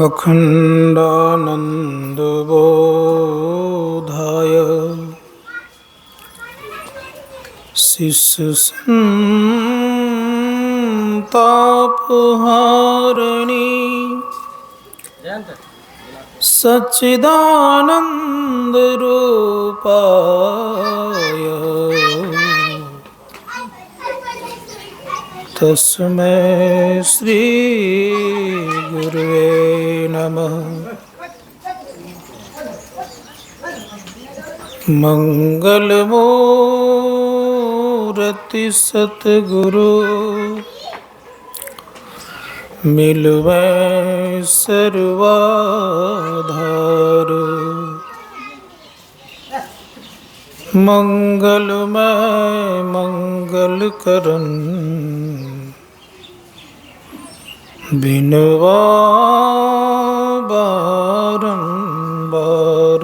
अखंडानंदबोधाय शिष्यसंतापहारिणी सच्चिदानंदरूपाय तस्मै श्री गुरुवे नमः। मंगलमूर्ति सतगुरु मिलवै सर्वाधार। मंगलमय मंगल करन बिनवा बारंबार।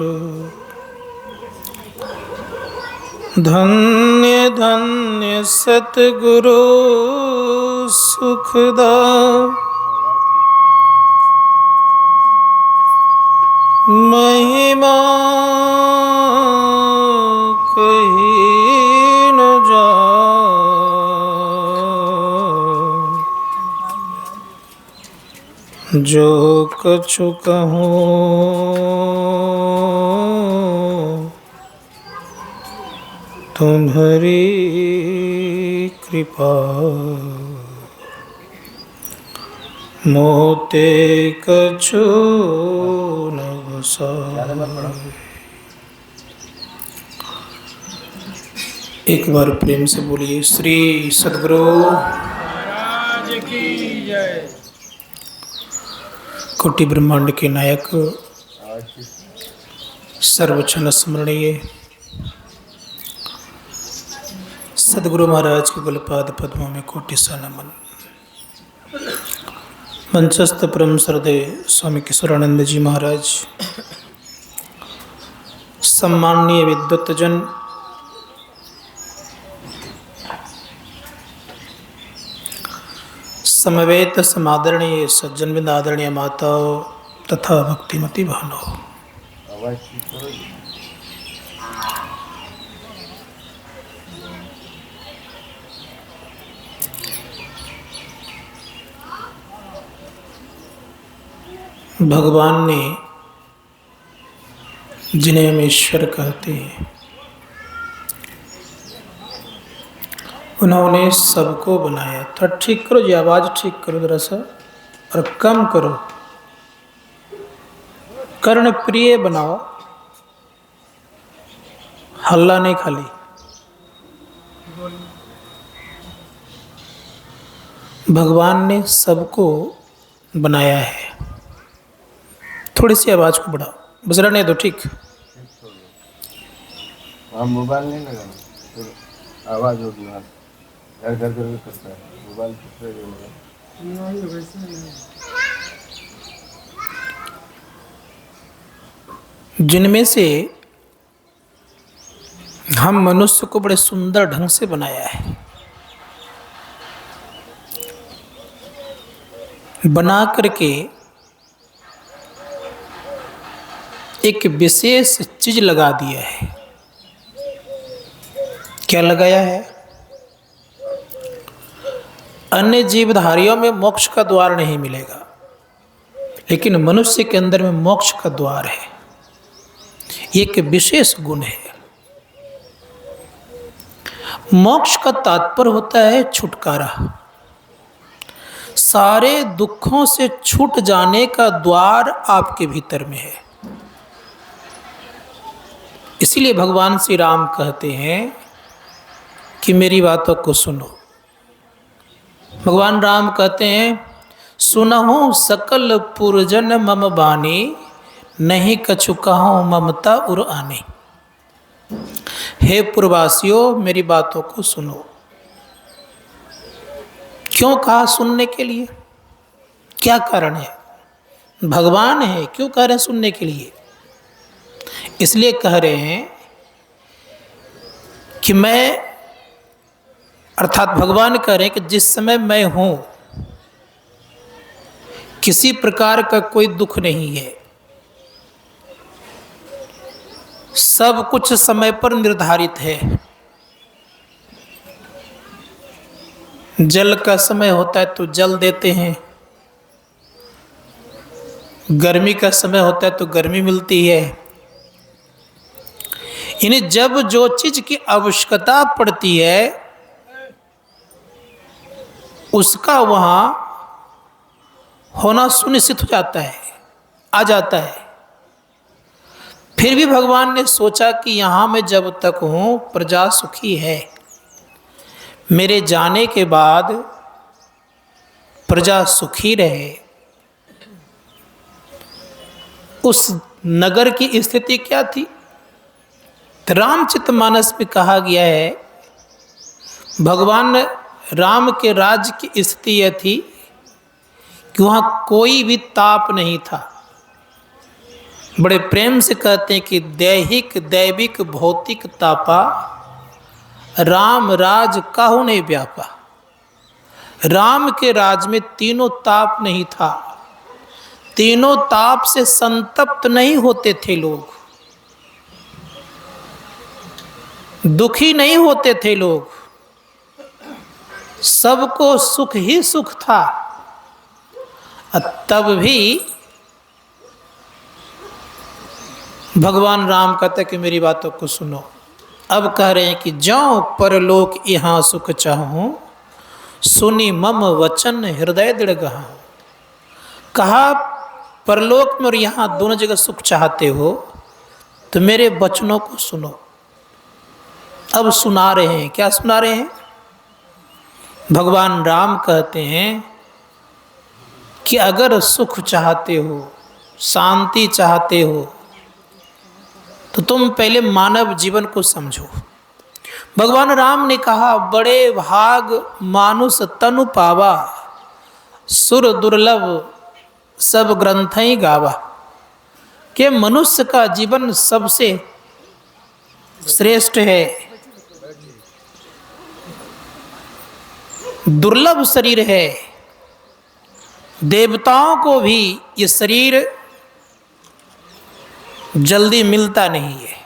धन्य धन्य सतगुरु सुखदा महिमा कही न जाए। जो कछु कहूँ तुम्हारी कृपा, मोते कछु न बसाए। एक बार प्रेम से बोलिए श्री सद्गुरु महाराज की जय। कोटि ब्रह्मांड के नायक सर्वक्षण स्मरणीय सद्गुरु महाराज के गुलपाद पद्मों में कोटि सा नमन। मंचस्थ परम श्रद्धेय स्वामी किशोरानंद जी महाराज, सम्माननीय विद्वत्तजन, समवेत समादरणीय सज्जन बिंद, आदरणीय माताओं तथा भक्तिमती बहनों, भगवान ने जिन्हें हम ईश्वर कहते हैं, उन्होंने सबको बनाया। थोड़ा ठीक करो जी, आवाज़ ठीक करो जरा सा, और कम करो, कर्ण प्रिय बनाओ, हल्ला नहीं खाली। भगवान ने सबको बनाया है। थोड़ी सी आवाज़ को बढ़ाओ, बस रहने दो। ठीक, मोबाइल नहीं लगाना, फिर आवाज़ होगी वहाँ घर घर करके करता है मोबाइल। जिनमें से हम मनुष्य को बड़े सुंदर ढंग से बनाया है। बना करके एक विशेष चीज लगा दिया है। क्या लगाया है? अन्य जीवधारियों में मोक्ष का द्वार नहीं मिलेगा, लेकिन मनुष्य के अंदर में मोक्ष का द्वार है। एक विशेष गुण है। मोक्ष का तात्पर्य होता है छुटकारा। सारे दुखों से छूट जाने का द्वार आपके भीतर में है। इसीलिए भगवान श्री राम कहते हैं कि मेरी बातों को सुनो। भगवान राम कहते हैं, सुनहु सकल पुरजन मम बानी, नहीं कछु कहूँ ममता उर आने। हे पुरवासियों, मेरी बातों को सुनो। क्यों कहा सुनने के लिए? क्या कारण है? भगवान है, क्यों कह रहे हैं सुनने के लिए? इसलिए कह रहे हैं कि मैं अर्थात भगवान कह रहे हैं कि जिस समय मैं हूं किसी प्रकार का कोई दुख नहीं है, सब कुछ समय पर निर्धारित है। जल का समय होता है तो जल देते हैं, गर्मी का समय होता है तो गर्मी मिलती है। यानी जब जो चीज की आवश्यकता पड़ती है उसका वहां होना सुनिश्चित हो जाता है, आ जाता है। फिर भी भगवान ने सोचा कि यहां मैं जब तक हूं प्रजा सुखी है, मेरे जाने के बाद प्रजा सुखी रहे। उस नगर की स्थिति क्या थी? रामचरितमानस में कहा गया है, भगवान राम के राज्य की स्थिति यह थी कि वहाँ कोई भी ताप नहीं था। बड़े प्रेम से कहते हैं कि दैहिक दैविक भौतिक तापा, राम राज काहू नहीं व्यापा। राम के राज में तीनों ताप नहीं था, तीनों ताप से संतप्त नहीं होते थे लोग, दुखी नहीं होते थे लोग, सबको सुख ही सुख था। तब भी भगवान राम कहते कि मेरी बातों को सुनो। अब कह रहे हैं कि जाओ परलोक यहाँ सुख चाहूं, सुनी मम वचन हृदय दृढ़ गहा। कहा परलोक में और यहाँ दोनों जगह सुख चाहते हो तो मेरे वचनों को सुनो। अब सुना रहे हैं, क्या सुना रहे हैं? भगवान राम कहते हैं कि अगर सुख चाहते हो, शांति चाहते हो तो तुम पहले मानव जीवन को समझो। भगवान राम ने कहा, बड़े भाग मानुष तनु पावा, सुर दुर्लभ सब ग्रंथ ही गावा। कि मनुष्य का जीवन सबसे श्रेष्ठ है, दुर्लभ शरीर है। देवताओं को भी ये शरीर जल्दी मिलता नहीं है,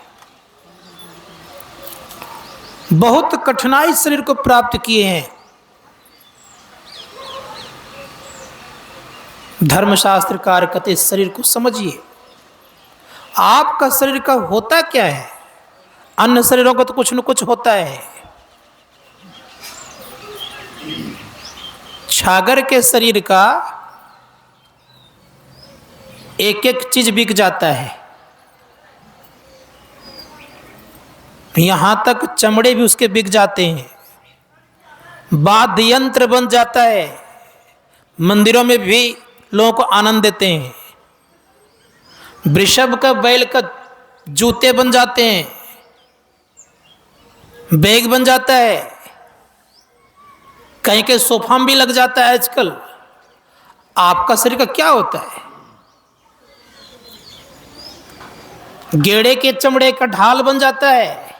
बहुत कठिनाई शरीर को प्राप्त किए हैं। धर्मशास्त्रकार कहते इस शरीर को समझिए। आपका शरीर का होता क्या है? अन्य शरीरों का तो कुछ न कुछ होता है। छागर के शरीर का एक एक चीज बिक जाता है, यहां तक चमड़े भी उसके बिक जाते हैं, वाद्य यंत्र बन जाता है, मंदिरों में भी लोगों को आनंद देते हैं। वृषभ का बैल का जूते बन जाते हैं, बैग बन जाता है, कहीं के सोफा भी लग जाता है आजकल। आपका शरीर का क्या होता है? गेड़े के चमड़े का ढाल बन जाता है,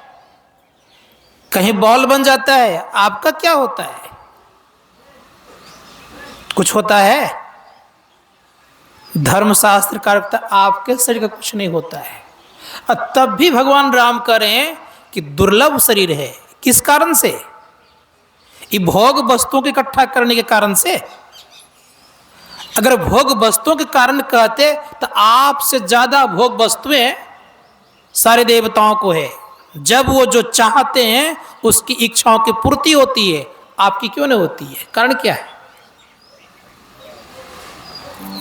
कहीं बॉल बन जाता है। आपका क्या होता है? कुछ होता है? धर्मशास्त्र का आपके शरीर का कुछ नहीं होता है। तब भी भगवान राम कह रहे हैं कि दुर्लभ शरीर है। किस कारण से? ये भोग वस्तुओं को इकट्ठा करने के कारण से। अगर भोग वस्तुओं के कारण कहते तो आपसे ज्यादा भोग वस्तुएं सारे देवताओं को है। जब वो जो चाहते हैं उसकी इच्छाओं की पूर्ति होती है, आपकी क्यों नहीं होती है? कारण क्या है?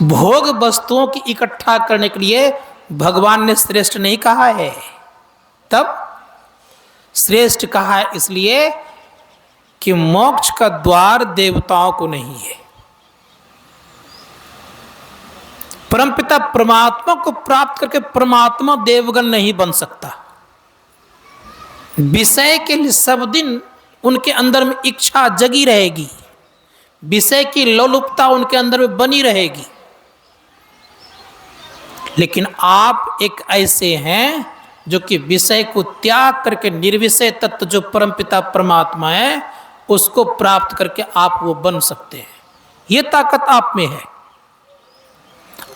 भोग वस्तुओं की इकट्ठा करने के लिए भगवान ने श्रेष्ठ नहीं कहा है। तब श्रेष्ठ कहा है इसलिए कि मोक्ष का द्वार देवताओं को नहीं है। परमपिता परमात्मा को प्राप्त करके परमात्मा देवगण नहीं बन सकता। विषय के लिए सब दिन उनके अंदर में इच्छा जगी रहेगी, विषय की लोलुपता उनके अंदर में बनी रहेगी। लेकिन आप एक ऐसे हैं जो कि विषय को त्याग करके निर्विषय तत्व जो परमपिता परमात्मा है उसको प्राप्त करके आप वो बन सकते हैं। ये ताकत आप में है।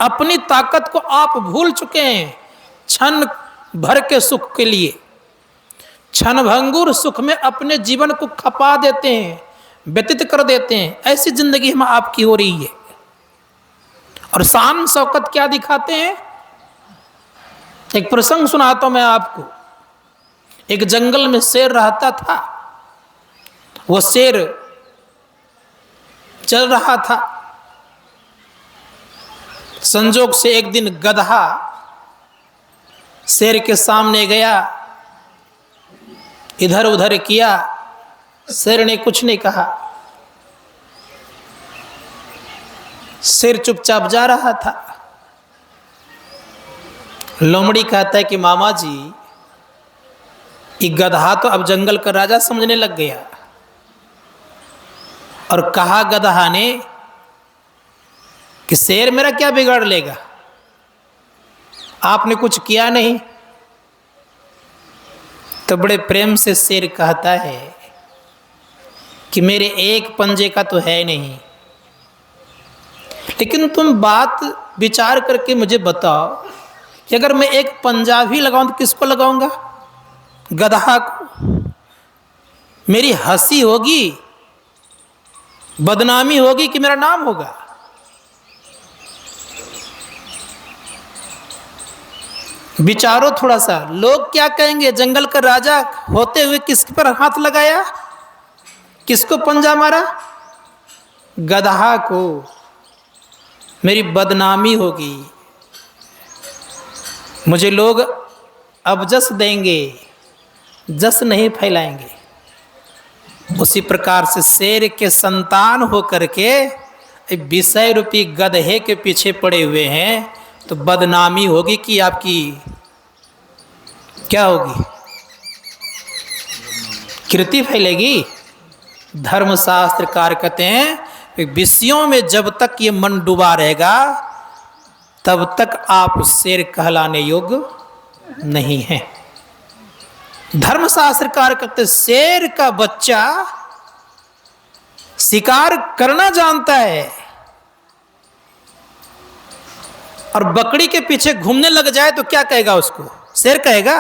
अपनी ताकत को आप भूल चुके हैं क्षण भर के सुख के लिए। क्षणभंगुर सुख में अपने जीवन को खपा देते हैं, व्यतीत कर देते हैं। ऐसी जिंदगी हम आपकी हो रही है। और शान शौकत क्या दिखाते हैं? एक प्रसंग सुनाता हूं मैं आपको। एक जंगल में शेर रहता था। वो शेर चल रहा था। संजोग से एक दिन गधा शेर के सामने गया, इधर उधर किया। शेर ने कुछ नहीं कहा। शेर चुपचाप जा रहा था। लोमड़ी कहता है कि मामा जी, ये गधा तो अब जंगल का राजा समझने लग गया। और कहा गधा ने कि शेर मेरा क्या बिगाड़ लेगा, आपने कुछ किया नहीं। तो बड़े प्रेम से शेर कहता है कि मेरे एक पंजे का तो है नहीं, लेकिन तुम बात विचार करके मुझे बताओ कि अगर मैं एक पंजा भी लगाऊं तो किसको लगाऊंगा? गधा को। मेरी हंसी होगी, बदनामी होगी कि मेरा नाम होगा? विचारो थोड़ा सा, लोग क्या कहेंगे? जंगल का राजा होते हुए किस पर हाथ लगाया, किसको पंजा मारा? गधा को। मेरी बदनामी होगी, मुझे लोग अब जस देंगे, जस नहीं फैलाएंगे। उसी प्रकार से शेर के संतान होकर के विषय रूपी गधे के पीछे पड़े हुए हैं, तो बदनामी होगी कि आपकी क्या होगी? कीर्ति फैलेगी। धर्मशास्त्रकार कहते हैं विषयों में जब तक ये मन डूबा रहेगा तब तक आप शेर कहलाने योग्य नहीं हैं। धर्मशास्त्रकार कहते शेर का बच्चा शिकार करना जानता है और बकरी के पीछे घूमने लग जाए तो क्या कहेगा उसको? शेर कहेगा?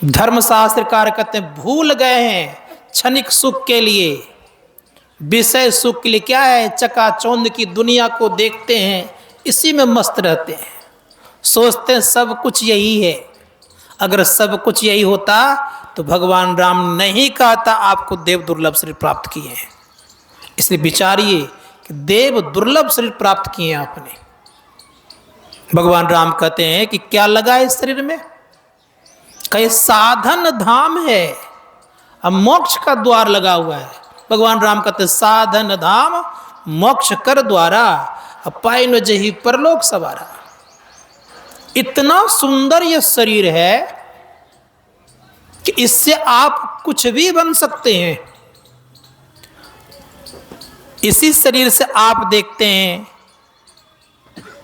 धर्मशास्त्रकार कहते हैं भूल गए हैं क्षणिक सुख के लिए, विषय सुख के लिए क्या है, चकाचौंध की दुनिया को देखते हैं, इसी में मस्त रहते हैं, सोचते हैं सब कुछ यही है। अगर सब कुछ यही होता तो भगवान राम नहीं कहता आपको देव दुर्लभ शरीर प्राप्त किए हैं। इसलिए विचारिए कि देव दुर्लभ शरीर प्राप्त किए हैं आपने। भगवान राम कहते हैं कि क्या लगा है इस शरीर में? कई साधन धाम है, अब मोक्ष का द्वार लगा हुआ है। भगवान राम कहते साधन धाम मोक्ष कर द्वारा, पाई न जही परलोक सवारा। इतना सुंदर यह शरीर है कि इससे आप कुछ भी बन सकते हैं। इसी शरीर से आप देखते हैं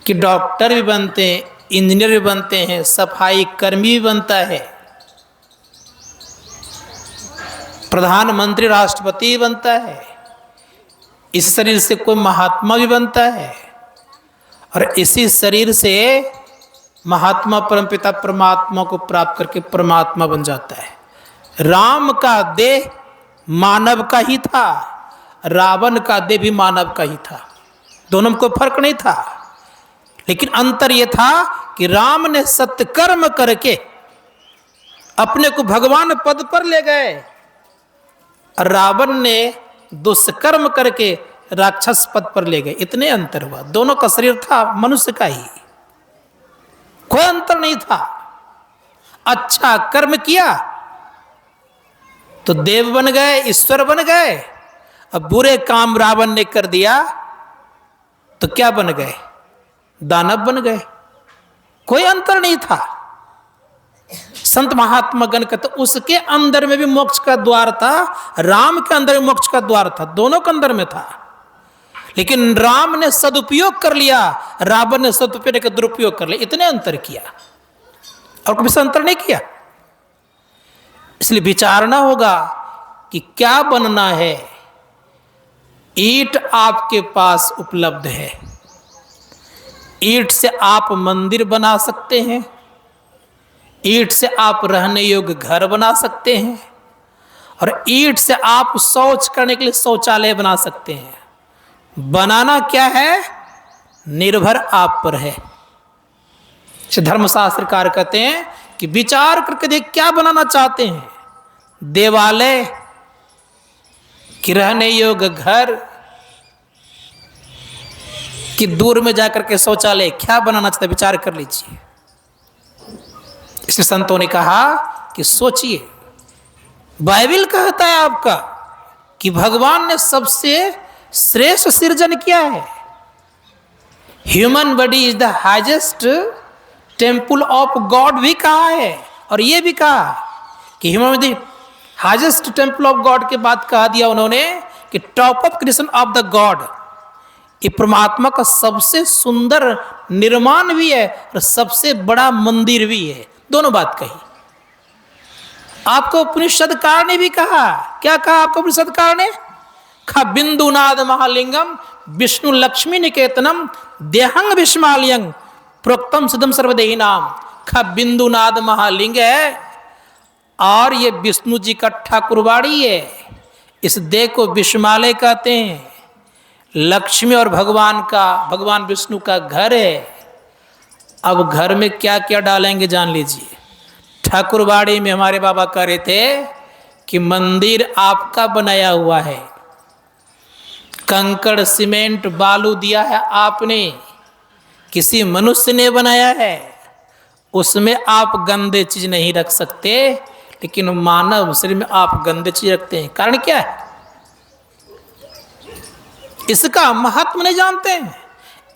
कि डॉक्टर भी बनते हैं, इंजीनियर भी बनते हैं, सफाई कर्मी भी बनता है, प्रधानमंत्री राष्ट्रपति भी बनता है। इस शरीर से कोई महात्मा भी बनता है और इसी शरीर से महात्मा परमपिता परमात्मा को प्राप्त करके परमात्मा बन जाता है। राम का देह मानव का ही था, रावण का देह भी मानव का ही था, दोनों में कोई फर्क नहीं था। लेकिन अंतर यह था कि राम ने सत्कर्म करके अपने को भगवान पद पर ले गए और रावण ने दुष्कर्म करके राक्षस पद पर ले गए। इतने अंतर हुआ, दोनों का शरीर था मनुष्य का ही, कोई अंतर नहीं था। अच्छा कर्म किया तो देव बन गए, ईश्वर बन गए। अब बुरे काम रावण ने कर दिया तो क्या बन गए? दानव बन गए। कोई अंतर नहीं था। संत महात्मा गण कहते उसके अंदर में भी मोक्ष का द्वार था, राम के अंदर भी मोक्ष का द्वार था, दोनों के अंदर में था। लेकिन राम ने सदुपयोग कर लिया, रावण ने सदुपयोग का दुरुपयोग कर लिया। इतने अंतर किया और कभी से अंतर नहीं किया। इसलिए विचारना होगा कि क्या बनना है, ईंट आपके पास उपलब्ध है। ईंट से आप मंदिर बना सकते हैं, ईंट से आप रहने योग्य घर बना सकते हैं, और ईंट से आप शौच करने के लिए शौचालय बना सकते हैं। बनाना क्या है, निर्भर आप पर है। धर्मशास्त्रकार कहते हैं कि विचार करके देख क्या बनाना चाहते हैं, देवालय कि रहने योग्य घर कि दूर में जाकर के शौचालय, क्या बनाना चाहते, विचार कर लीजिए। इसलिए संतों ने कहा कि सोचिए। बाइबल कहता है आपका कि भगवान ने सबसे श्रेष्ठ सृजन किया है। Human body is the highest temple of God भी कहा है, और यह भी कहा कि human body highest temple of God के बाद कहा दिया उन्होंने कि top of creation of the God, ये परमात्मा का सबसे सुंदर निर्माण भी है और सबसे बड़ा मंदिर भी है। दोनों बात कही। आपको उपनिषदकार ने भी कहा, क्या कहा आपको उपनिषदकार ने, खा बिंदुनाद महालिंगम विष्णु लक्ष्मी निकेतनम देहंग विस्मालियंग प्रोक्तम सिद्धम सर्वदेही नाम। खा बिंदुनाद महालिंग है और ये विष्णु जी का ठाकुरबाड़ी है। इस देह को विस्मालय कहते हैं। लक्ष्मी और भगवान विष्णु का घर है। अब घर में क्या क्या डालेंगे जान लीजिए। ठाकुरबाड़ी में हमारे बाबा कह रहे थे कि मंदिर आपका बनाया हुआ है, कंकड़ सीमेंट बालू दिया है आपने, किसी मनुष्य ने बनाया है, उसमें आप गंदे चीज नहीं रख सकते, लेकिन मानव शरीर में आप गंदे चीज रखते हैं। कारण क्या है, इसका महत्व नहीं जानते हैं।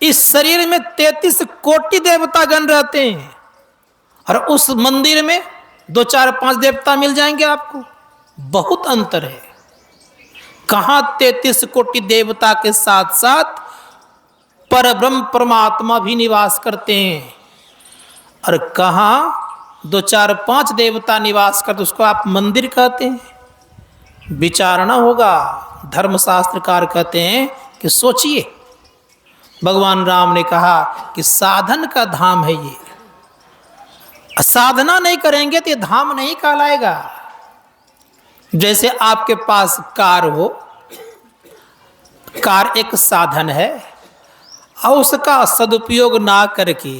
इस शरीर में 33 कोटि देवता गण रहते हैं, और उस मंदिर में 2 4 5 देवता मिल जाएंगे आपको। बहुत अंतर है। कहां 33 कोटि देवता के साथ साथ परब्रह्म परमात्मा भी निवास करते हैं, और कहां 2 4 5 देवता निवास करते, उसको आप मंदिर कहते हैं। विचारना होगा। धर्मशास्त्रकार कहते हैं कि सोचिए। भगवान राम ने कहा कि साधन का धाम है ये, साधना नहीं करेंगे तो ये धाम नहीं कहलाएगा। जैसे आपके पास कार हो, कार एक साधन है, और उसका सदुपयोग ना करके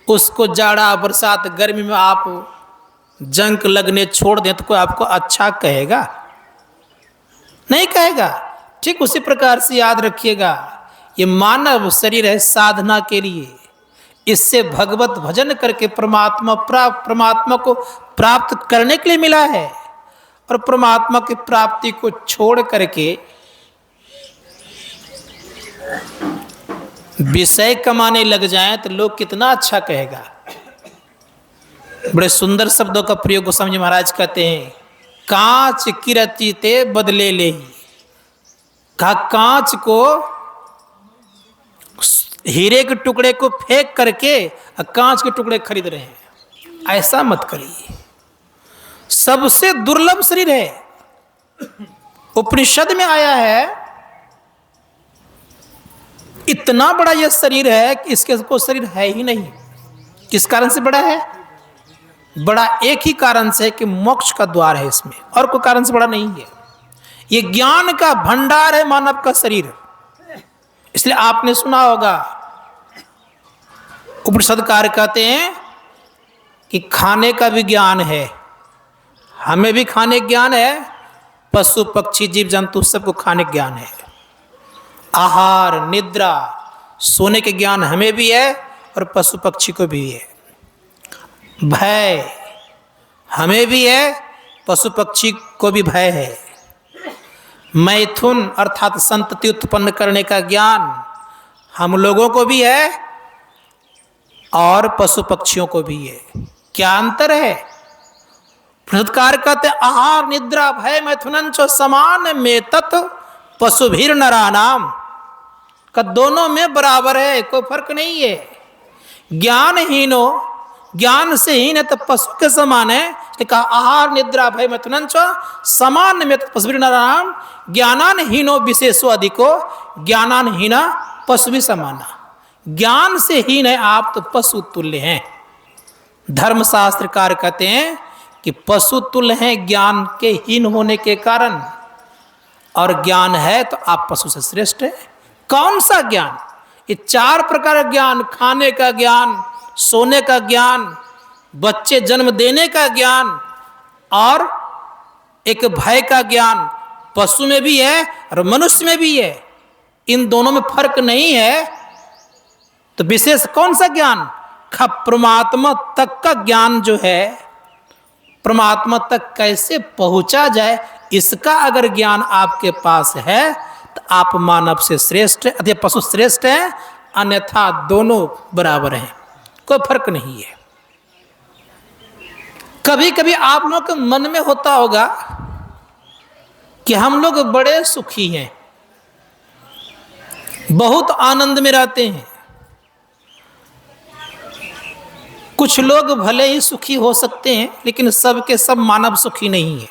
उसको जाड़ा बरसात गर्मी में आप जंक लगने छोड़ दें तो कोई आपको अच्छा कहेगा? नहीं कहेगा। ठीक उसी प्रकार से याद रखिएगा, ये मानव शरीर है साधना के लिए। इससे भगवत भजन करके परमात्मा को प्राप्त करने के लिए मिला है, और परमात्मा की प्राप्ति को छोड़ करके विषय कमाने लग जाएं तो लोग कितना अच्छा कहेगा। बड़े सुंदर शब्दों का प्रयोग गोस्वामी महाराज कहते हैं, कांच किरती ते बदले ले। कहा कांच को, हीरे के टुकड़े को फेंक करके कांच के टुकड़े खरीद रहे हैं। ऐसा मत करिए। सबसे दुर्लभ शरीर है। उपनिषद में आया है, इतना बड़ा यह शरीर है कि इसके को शरीर है ही नहीं। किस कारण से बड़ा है? बड़ा एक ही कारण से है कि मोक्ष का द्वार है इसमें, और कोई कारण से बड़ा नहीं है। ये ज्ञान का भंडार है मानव का शरीर। इसलिए आपने सुना होगा, उपनिषदकार कहते हैं कि खाने का भी ज्ञान है, हमें भी खाने ज्ञान है, पशु पक्षी जीव जंतु सबको खाने ज्ञान है। आहार निद्रा सोने के ज्ञान हमें भी है और पशु पक्षी को भी है। भय हमें भी है, पशु पक्षी को भी भय है। मैथुन अर्थात संतति उत्पन्न करने का ज्ञान हम लोगों को भी है और पशु पक्षियों को भी है। क्या अंतर है? प्रकार कहते आहार निद्रा भय मैथुनन च समान में तत् पशुभीर नरानाम, का दोनों में बराबर है, कोई फर्क नहीं है। ज्ञानहीनो ज्ञान से हीन है तो पशु के समान है। कहा आहार निद्रा भय मतनंच समान में पशु नारायण ज्ञानान हीनो विशेषो अधिको ज्ञानान हीना पशु भी समाना। ज्ञान से हीन है आप तो पशु तुल्य हैं। धर्मशास्त्रकार कहते हैं कि पशु तुल्य हैं ज्ञान के हीन होने के कारण, और ज्ञान है तो आप पशु से श्रेष्ठ है। कौन सा ज्ञान? ये 4 प्रकार का ज्ञान, खाने का ज्ञान, सोने का ज्ञान, बच्चे जन्म देने का ज्ञान और एक भय का ज्ञान पशु में भी है और मनुष्य में भी है। इन दोनों में फर्क नहीं है। तो विशेष कौन सा ज्ञान? परमात्मा तक का ज्ञान जो है, परमात्मा तक कैसे पहुंचा जाए, इसका अगर ज्ञान आपके पास है तो आप मानव से श्रेष्ठ अथवा पशु श्रेष्ठ हैं, अन्यथा दोनों बराबर हैं, कोई फर्क नहीं है। कभी कभी आप लोग के मन में होता होगा कि हम लोग बड़े सुखी हैं, बहुत आनंद में रहते हैं। कुछ लोग भले ही सुखी हो सकते हैं, लेकिन सबके सब मानव सुखी नहीं है।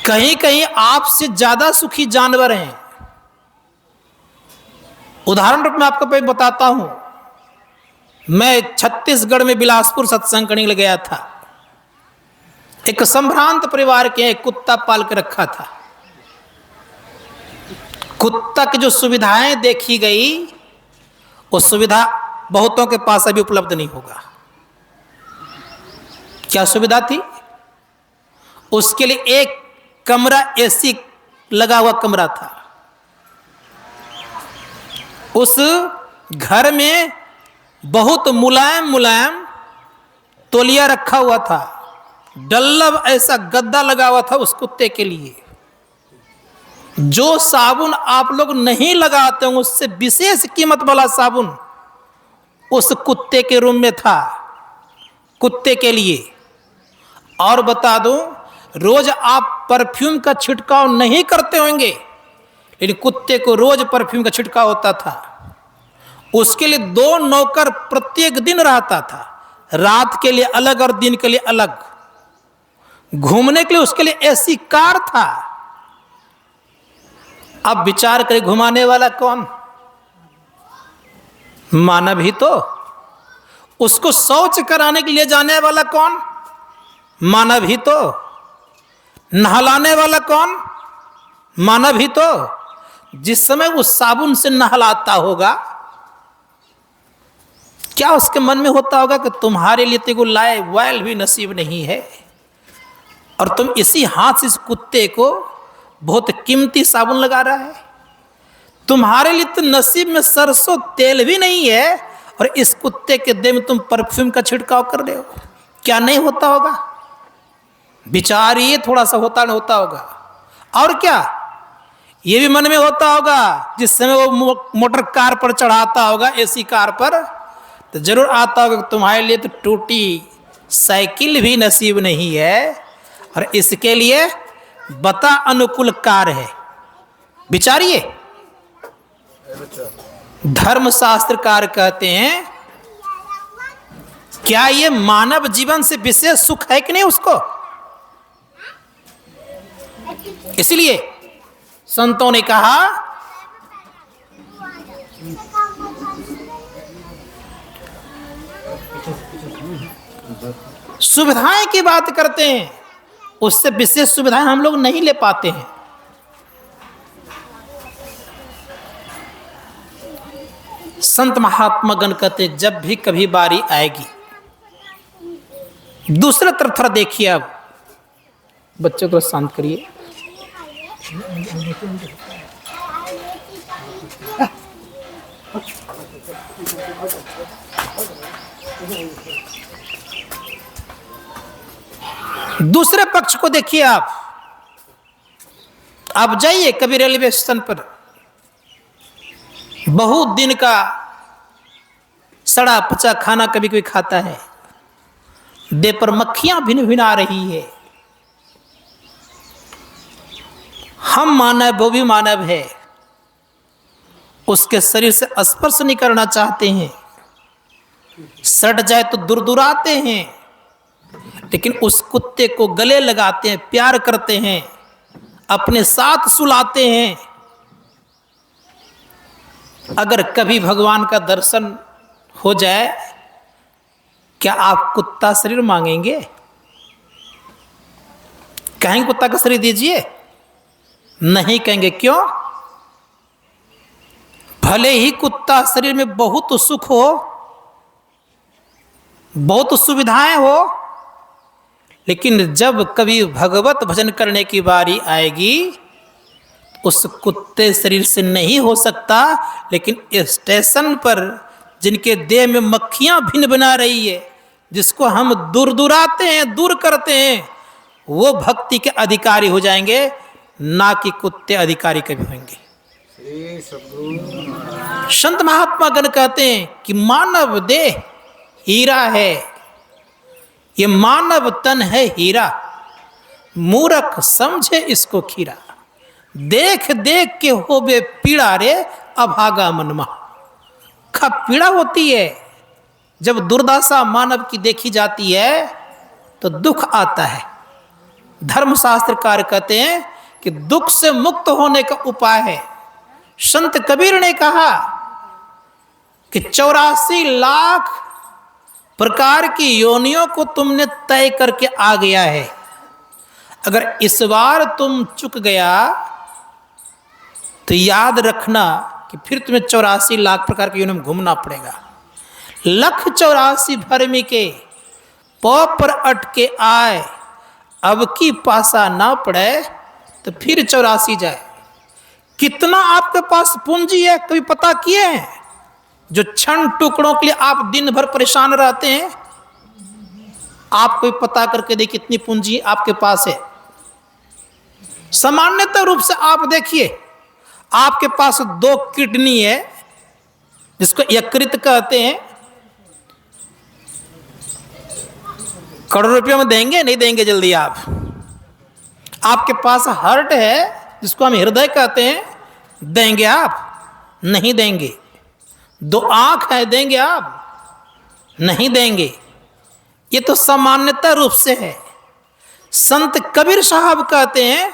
कहीं कहीं आपसे ज्यादा सुखी जानवर हैं। उदाहरण रूप में आपको मैं बताता हूं। मैं छत्तीसगढ़ में बिलासपुर सत्संग करने गया था। एक संभ्रांत परिवार के एक कुत्ता पाल के रखा था। कुत्ता की जो सुविधाएं देखी गई, वो सुविधा बहुतों के पास अभी उपलब्ध नहीं होगा। क्या सुविधा थी? उसके लिए एक कमरा एसी लगा हुआ कमरा था। उस घर में बहुत मुलायम मुलायम तौलिया रखा हुआ था। डल्लब ऐसा गद्दा लगा हुआ था उस कुत्ते के लिए। जो साबुन आप लोग नहीं लगाते होंगे, उससे विशेष कीमत वाला साबुन उस कुत्ते के रूम में था, कुत्ते के लिए। और बता दूं, रोज आप परफ्यूम का छिड़काव नहीं करते होंगे, लेकिन कुत्ते को रोज परफ्यूम का छिड़काव होता था। उसके लिए 2 नौकर प्रत्येक दिन रहता था, रात के लिए अलग और दिन के लिए अलग। घूमने के लिए उसके लिए ऐसी कार था। अब विचार करें, घुमाने वाला कौन? मानव ही तो। उसको शौच कराने के लिए जाने वाला कौन? मानव ही तो। नहलाने वाला कौन? मानव ही तो। जिस समय उस साबुन से नहलाता होगा, क्या उसके मन में होता होगा कि तुम्हारे लिए तेरे को लाए वायल भी नसीब नहीं है, और तुम इसी हाथ से इस कुत्ते को बहुत कीमती साबुन लगा रहा है। तुम्हारे लिए तो नसीब में सरसों तेल भी नहीं है, और इस कुत्ते के देह में तुम परफ्यूम का छिड़काव कर रहे हो। क्या नहीं होता होगा? विचार ये थोड़ा सा होता नहीं होता होगा। और क्या ये भी मन में होता होगा, जिस समय वो मोटर कार पर चढ़ाता होगा, एसी कार पर, तो जरूर आता होगा तुम्हारे लिए तो टूटी साइकिल भी नसीब नहीं है, और इसके लिए बता अनुकूल कार है। विचारिए। धर्मशास्त्रकार कहते हैं, क्या ये मानव जीवन से विशेष सुख है कि नहीं उसको? इसलिए संतों ने कहा, सुविधाएं की बात करते हैं, उससे विशेष सुविधाएं हम लोग नहीं ले पाते हैं। संत महात्मा गण कहते, जब भी कभी बारी आएगी, दूसरे तरफ थोड़ा देखिए। अब बच्चों को शांत करिए। दूसरे पक्ष को देखिए। आप जाइए कभी रेलवे स्टेशन पर, बहुत दिन का सड़ा पचा खाना कभी कोई खाता है, देह पर मक्खियां भिन भिन आ रही है। हम मानव, वो भी मानव है, उसके शरीर से स्पर्श नहीं करना चाहते हैं, सट जाए तो दुरदुराते हैं, लेकिन उस कुत्ते को गले लगाते हैं, प्यार करते हैं, अपने साथ सुलाते हैं। अगर कभी भगवान का दर्शन हो जाए, क्या आप कुत्ता शरीर मांगेंगे? कहेंगे कुत्ता का शरीर दीजिए? नहीं कहेंगे। क्यों? भले ही कुत्ता शरीर में बहुत सुख हो, बहुत सुविधाएं हो, लेकिन जब कभी भगवत भजन करने की बारी आएगी, उस कुत्ते शरीर से नहीं हो सकता। लेकिन स्टेशन पर जिनके देह में मक्खियां भिन बना रही है, जिसको हम दुरदुराते हैं, दूर करते हैं, वो भक्ति के अधिकारी हो जाएंगे, ना कि कुत्ते अधिकारी कभी होंगे। संत महात्मा गण कहते हैं कि मानव देह हीरा है, ये मानव तन है हीरा, मूर्ख समझे इसको खीरा। देख देख के हो बे पीड़ा रे अभागा मनमा। खा पीड़ा होती है जब दुर्दशा मानव की देखी जाती है तो दुख आता है। धर्मशास्त्रकार कहते हैं कि दुख से मुक्त होने का उपाय है। संत कबीर ने कहा कि 84 लाख प्रकार की योनियों को तुमने तय करके आ गया है, अगर इस बार तुम चुक गया तो याद रखना कि फिर तुम्हें 84 लाख प्रकार की योनियों में घूमना पड़ेगा। 184 भरमी के पौ पर अटके आए, अब की पासा ना पड़े तो फिर 84 जाए। कितना आपके पास पूंजी है कभी पता किए हैं? जो क्षण टुकड़ों के लिए आप दिन भर परेशान रहते हैं, आप कोई पता करके देखिए कितनी पूंजी आपके पास है। सामान्यतः रूप से आप देखिए, आपके पास 2 किडनी है, जिसको यकृत कहते हैं। करोड़ रुपये में देंगे? नहीं देंगे जल्दी आप। आपके पास हार्ट है, जिसको हम हृदय कहते हैं, देंगे आप? नहीं देंगे। 2 आंख है, देंगे आप? नहीं देंगे। ये तो सामान्यतः रूप से है। संत कबीर साहब कहते हैं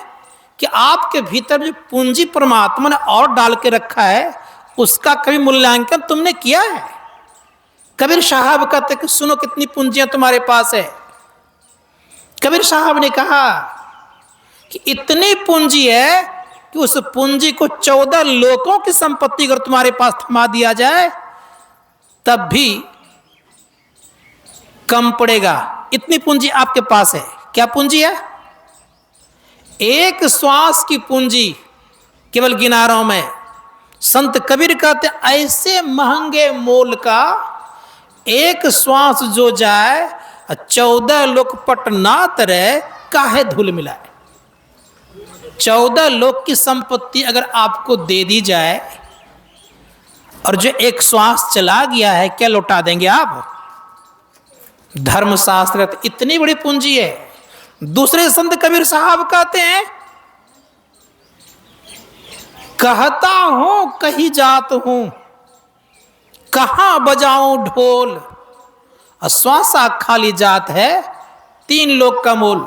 कि आपके भीतर जो पूंजी परमात्मा ने और डाल के रखा है, उसका कभी मूल्यांकन तुमने किया है? कबीर साहब कहते कि सुनो कितनी पूंजियां तुम्हारे पास है। कबीर साहब ने कहा कि इतनी पूंजी है कि उस पूंजी को 14 लोकों की संपत्ति अगर तुम्हारे पास थमा दिया जाए तब भी कम पड़ेगा। इतनी पूंजी आपके पास है। क्या पूंजी है? एक श्वास की पूंजी केवल गिना रहा हूं मैं। संत कबीर कहते ऐसे महंगे मोल का एक श्वास जो जाए 14 लोक पट ना तरे, काहे धूल मिलाए। 14 लोक की संपत्ति अगर आपको दे दी जाए और जो एक श्वास चला गया है, क्या लौटा देंगे आप? धर्मशास्त्र इतनी बड़ी पूंजी है। दूसरे संत कबीर साहब कहते हैं, कहता हूं कहीं जात हूं, कहां बजाऊं ढोल, श्वासा खाली जात है 3 लोक का मोल।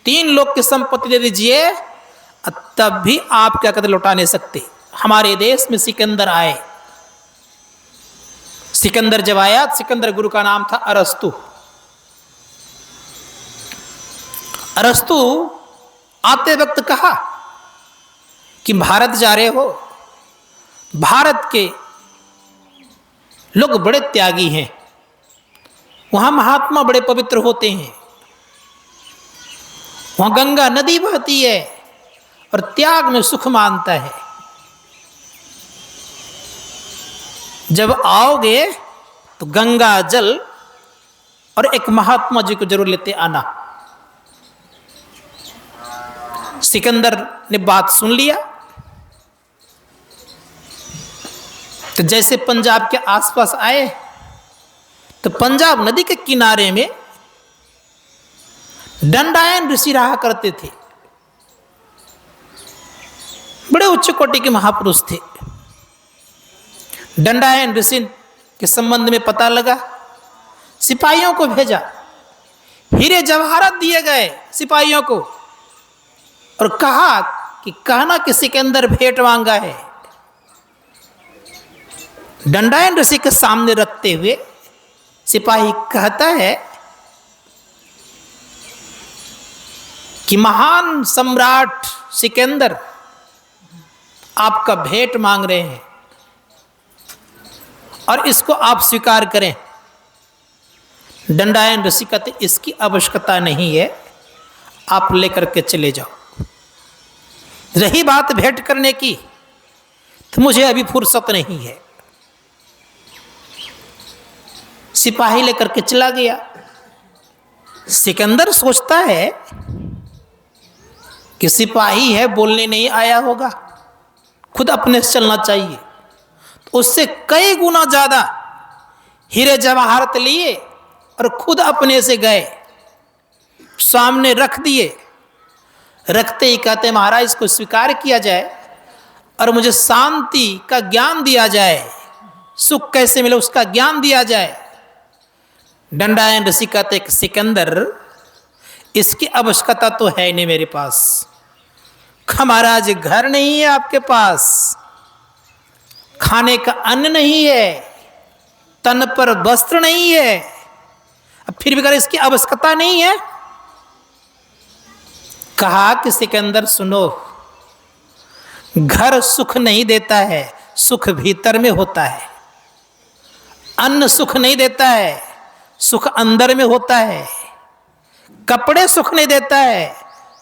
3 लोक की संपत्ति दे दीजिए, तब भी आप क्या कहते लौटा नहीं सकते। हमारे देश में सिकंदर आए। सिकंदर जब आया, सिकंदर गुरु का नाम था अरस्तु। अरस्तु आते वक्त कहा कि भारत जा रहे हो, भारत के लोग बड़े त्यागी हैं, वहां महात्मा बड़े पवित्र होते हैं, वहां गंगा नदी बहती है और त्याग में सुख मानता है। जब आओगे तो गंगा जल और एक महात्मा जी को जरूर लेते आना। सिकंदर ने बात सुन लिया, तो जैसे पंजाब के आसपास आए तो पंजाब नदी के किनारे में दंडायन ऋषि रहा करते थे। बड़े उच्च कोटि के महापुरुष थे। दंडायन ऋषि के संबंध में पता लगा, सिपाहियों को भेजा, हीरे जवाहरात दिए गए सिपाहियों को और कहा कि कहना कि सिकंदर भेंट मांगा है। दंडायन ऋषि के सामने रखते हुए सिपाही कहता है कि महान सम्राट सिकंदर आपका भेंट मांग रहे हैं और इसको आप स्वीकार करें। दंडायन ऋषि कहते इसकी आवश्यकता नहीं है, आप लेकर के चले जाओ। रही बात भेंट करने की, तो मुझे अभी फुर्सत नहीं है। सिपाही लेकर के चला गया। सिकंदर सोचता है कि सिपाही है, बोलने नहीं आया होगा, खुद अपने से चलना चाहिए। तो उससे कई गुना ज्यादा हीरे जवाहरात लिए और खुद अपने से गए, सामने रख दिए। रखते ही कहते महाराज इसको स्वीकार किया जाए और मुझे शांति का ज्ञान दिया जाए, सुख कैसे मिले उसका ज्ञान दिया जाए। दंडायन ऋषि कहते कि सिकंदर इसकी आवश्यकता तो है नहीं मेरे पास। महाराज घर नहीं है आपके पास, खाने का अन्न नहीं है, तन पर वस्त्र नहीं है, अब फिर भी कर इसकी आवश्यकता नहीं है। कहा कि सिकंदर सुनो, घर सुख नहीं देता है, सुख भीतर में होता है। अन्न सुख नहीं देता है, सुख अंदर में होता है। कपड़े सुख नहीं देता है,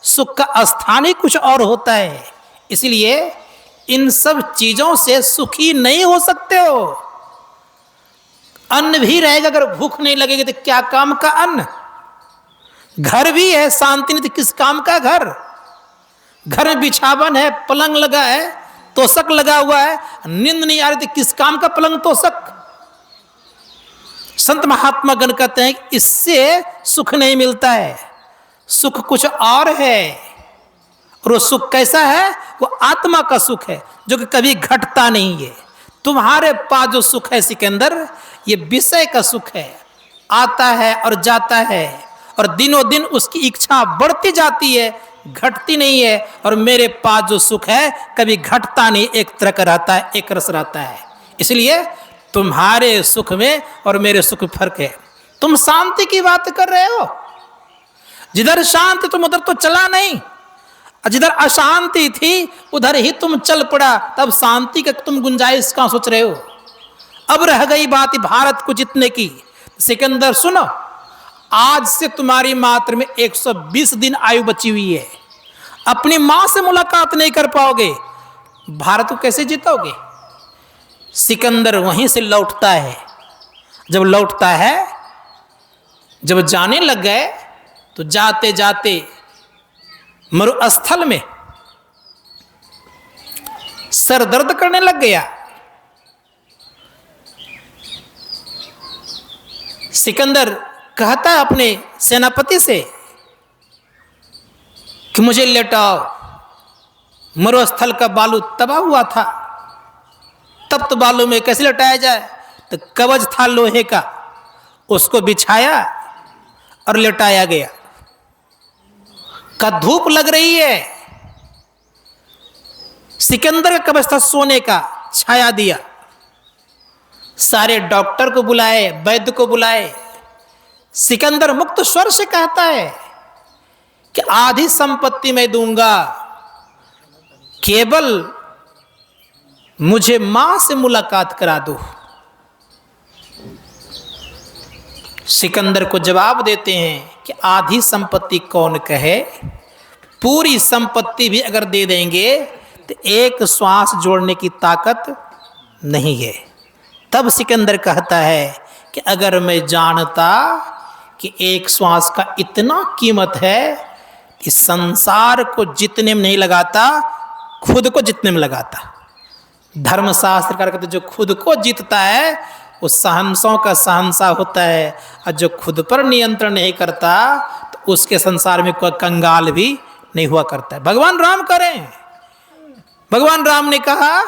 सुख का स्थान ही कुछ और होता है। इसलिए इन सब चीजों से सुखी नहीं हो सकते हो। अन्न भी रहेगा, अगर भूख नहीं लगेगी तो क्या काम का अन्न। घर भी है, शांति नहीं तो किस काम का घर। घर में बिछावन है, पलंग लगा है, तोशक लगा हुआ है, नींद नहीं आ रही तो किस काम का पलंग तोशक। संत महात्मा गण कहते हैं कि इससे सुख नहीं मिलता है, सुख कुछ और है। और वो सुख कैसा है? वो आत्मा का सुख है जो कि कभी घटता नहीं है। तुम्हारे पास जो सुख है सिकंदर, ये विषय का सुख है, आता है और जाता है और दिनों दिन उसकी इच्छा बढ़ती जाती है, घटती नहीं है। और मेरे पास जो सुख है कभी घटता नहीं, एक तरह का रहता है, एक रस रहता है। इसलिए तुम्हारे सुख में और मेरे सुख में फर्क है। तुम शांति की बात कर रहे हो, जिधर शांति तुम उधर तो चला नहीं, जिधर अशांति थी उधर ही तुम चल पड़ा, तब शांति का तुम गुंजाइश कहां सोच रहे हो। अब रह गई बात भारत को जीतने की। सिकंदर सुनो, आज से तुम्हारी मात्र में 120 दिन आयु बची हुई है। अपनी मां से मुलाकात नहीं कर पाओगे, भारत को कैसे जीतोगे। सिकंदर वहीं से लौटता है। जब लौटता है, जब जाने लग गए तो जाते जाते मरुस्थल में सर दर्द करने लग गया। सिकंदर कहता है अपने सेनापति से कि मुझे लेटाओ। मरुस्थल का बालू तबाह हुआ था, तब तो बालू में कैसे लटाया जाए, तो कवच था लोहे का, उसको बिछाया और लेटाया गया। का धूप लग रही है, सिकंदर का कवच था सोने का, छाया दिया। सारे डॉक्टर को बुलाए, वैद्य को बुलाए। सिकंदर मुक्त स्वर से कहता है कि आधी संपत्ति मैं दूंगा, केवल मुझे मां से मुलाकात करा दो। सिकंदर को जवाब देते हैं कि आधी संपत्ति कौन कहे, पूरी संपत्ति भी अगर दे देंगे तो एक श्वास जोड़ने की ताकत नहीं है। तब सिकंदर कहता है कि अगर मैं जानता कि एक श्वास का इतना कीमत है कि संसार को जीतने में नहीं लगाता, खुद को जीतने में लगाता। धर्मशास्त्र का कहते जो खुद को जीतता है वो सहनसों का शहंशाह होता है, और जो खुद पर नियंत्रण नहीं करता तो उसके संसार में कोई कंगाल भी नहीं हुआ करता है। भगवान राम करें, भगवान राम ने कहा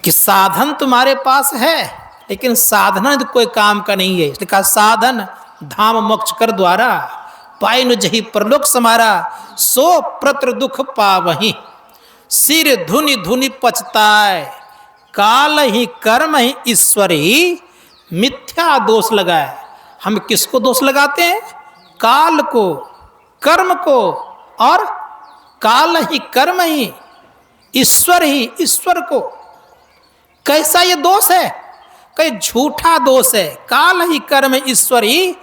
कि साधन तुम्हारे पास है, लेकिन साधना तो कोई काम का नहीं है। इसलिए कहा साधन धाम मोक्ष कर द्वारा, पाई न जही परलोक समारा, सो प्रत्र दुख पावही, सिर धुनि धुनि पछताए, काल ही कर्म ही ईश्वर ही, मिथ्या दोष लगाए। हम किसको दोष लगाते हैं? काल को, कर्म को, और काल ही कर्म ही, ईश्वर ही ईश्वर को। कैसा ये दोष है? कई झूठा दोष है। काल ही कर्म ईश्वर ही,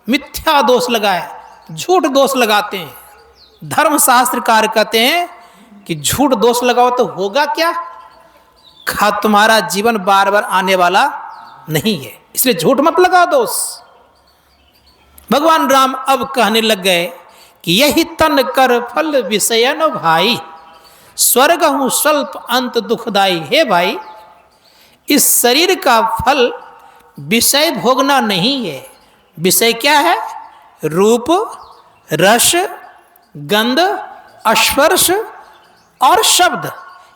मिथ्या दोष लगाए, झूठ दोष लगाते हैं। धर्मशास्त्रकार कहते हैं कि झूठ दोष लगाओ तो होगा क्या? तुम्हारा जीवन बार बार आने वाला नहीं है, इसलिए झूठ मत लगाओ दोष। भगवान राम अब कहने लग गए कि यही तन कर फल विषय न भाई, स्वर्ग हूं स्वल्प अंत दुखदाई। हे भाई, इस शरीर का फल विषय भोगना नहीं है। विषय क्या है? रूप, रस, गंध, स्पर्श और शब्द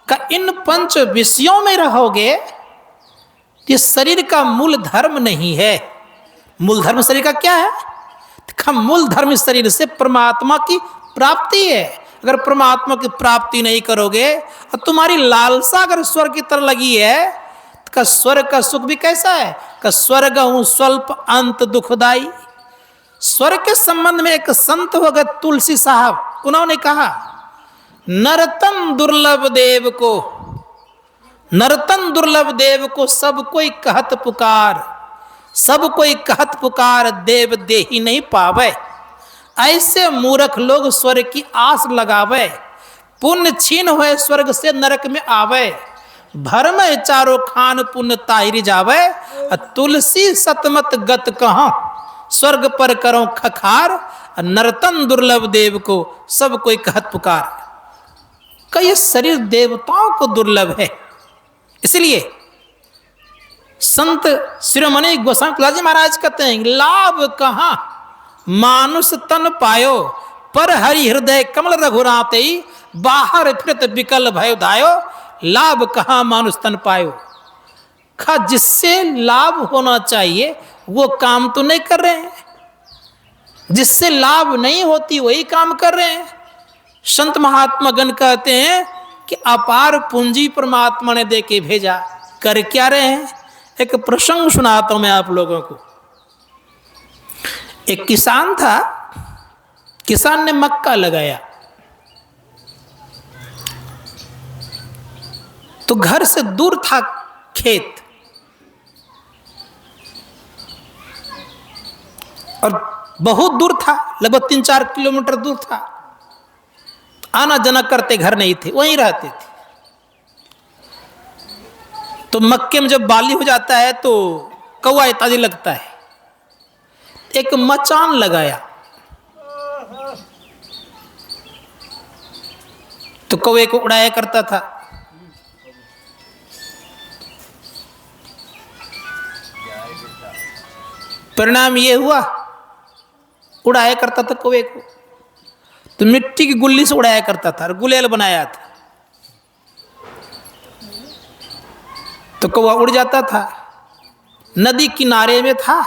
का इन 5 विषयों में रहोगे, ये शरीर का मूल धर्म नहीं है। मूल धर्म शरीर का क्या है? मूल धर्म इस शरीर से परमात्मा की प्राप्ति है। अगर परमात्मा की प्राप्ति नहीं करोगे और तुम्हारी लालसा अगर स्वर्ग की तरह लगी है, तो स्वर्ग का सुख भी कैसा है? का स्वर्ग हूं स्वल्प अंत दुखदाई। स्वर्ग के संबंध में एक संत हो गए तुलसी साहब, उन्होंने कहा नरतन दुर्लभ देव को, नरतन दुर्लभ देव को सब कोई कहत पुकार, सब कोई कहत पुकार, देव दे ही नहीं पावे। ऐसे मूर्ख लोग स्वर्ग की आस लगावे, पुण्य छीन हुए स्वर्ग से नरक में आवे। भर में चारों खान पुण्य ताहिर जावे, तुलसी सतमत गत कहाँ, स्वर्ग पर करो खखार, नरतन दुर्लभ देव को सब कोई कहत पुकार। कई शरीर देवताओं को दुर्लभ है। इसलिए संत शिरोमणि गोस्वामी तुलसी महाराज कहते हैं लाभ कहाँ मानुष तन पायो, पर हरि हृदय कमल रघुराते, बाहर फिरत विकल भयो धायो, लाभ कहाँ मानुष तन पायो। खा जिससे लाभ होना चाहिए वो काम तो नहीं कर रहे हैं, जिससे लाभ नहीं होती वही काम कर रहे हैं। संत महात्मा गण कहते हैं कि अपार पूंजी परमात्मा ने दे के भेजा, कर क्या रहे हैं? एक प्रसंग सुनाता हूं मैं आप लोगों को। एक किसान था, किसान ने मक्का लगाया, तो घर से दूर था खेत, और बहुत दूर था, लगभग 3-4 किलोमीटर दूर था। आना जाना करते घर नहीं थे, वहीं रहते थे। तो मक्के में जब बाली हो जाता है तो कौवा इत्यादि लगता है। एक मचान लगाया तो कौवे को उड़ाया करता था। परिणाम ये हुआ, उड़ाया करता था कौवे को, तो मिट्टी की गुल्ली से उड़ाया करता था और गुलेल बनाया था, तो कौवा उड़ जाता था। नदी किनारे में था,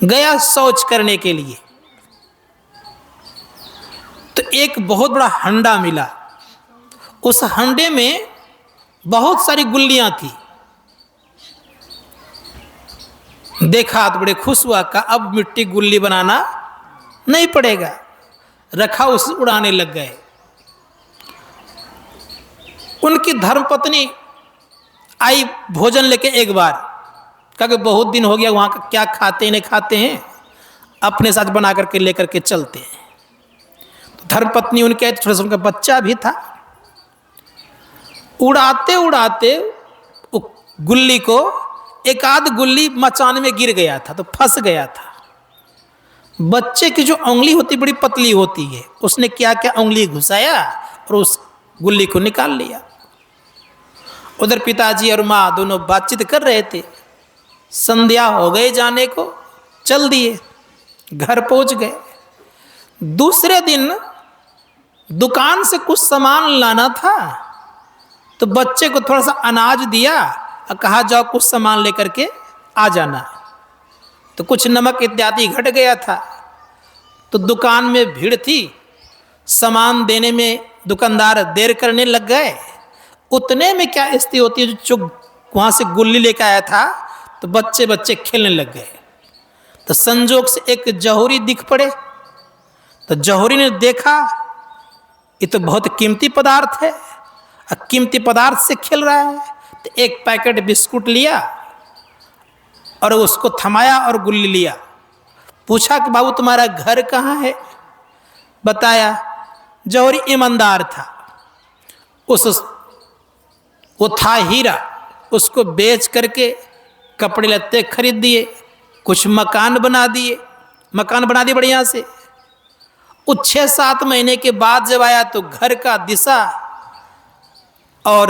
गया शौच करने के लिए, तो एक बहुत बड़ा हंडा मिला। उस हंडे में बहुत सारी गुल्लियां थी। देखा तो बड़े खुश हुआ, का अब मिट्टी गुल्ली बनाना नहीं पड़ेगा। रखा, उस उड़ाने लग गए। उनकी धर्मपत्नी आई भोजन लेके एक बार, कहा कि बहुत दिन हो गया, वहां का क्या खाते नहीं खाते हैं, अपने साथ बना करके लेकर के चलते हैं। तो धर्मपत्नी उनके थोड़ा सा, उनका बच्चा भी था। उड़ाते उड़ाते गुल्ली को, एक आध गुल्ली मचान में गिर गया था, तो फंस गया था। बच्चे की जो उंगली होती बड़ी पतली होती है, उसने क्या क्या उंगली घुसाया और उस गुल्ली को निकाल लिया। उधर पिताजी और माँ दोनों बातचीत कर रहे थे। संध्या हो गए जाने को, चल दिए, घर पहुंच गए। दूसरे दिन दुकान से कुछ सामान लाना था, तो बच्चे को थोड़ा सा अनाज दिया और कहा जाओ कुछ सामान लेकर के आ जाना। तो कुछ नमक इत्यादि घट गया था। तो दुकान में भीड़ थी, सामान देने में दुकानदार देर करने लग गए। उतने में क्या स्थिति होती है, जो वहाँ से गुल्ली लेकर आया था तो बच्चे बच्चे खेलने लग गए। तो संजोग से एक जौहरी दिख पड़े। तो जौहरी ने देखा ये तो बहुत कीमती पदार्थ है, और कीमती पदार्थ से खेल रहा है। तो एक पैकेट बिस्कुट लिया और उसको थमाया और गुल्ली लिया। पूछा कि बाबू तुम्हारा घर कहाँ है? बताया। जौहरी ईमानदार था। वो था हीरा, उसको बेच करके कपड़े लत्ते खरीद दिए, कुछ मकान बना दिए बढ़िया से। वो 6-7 महीने के बाद जब आया तो घर का दिशा और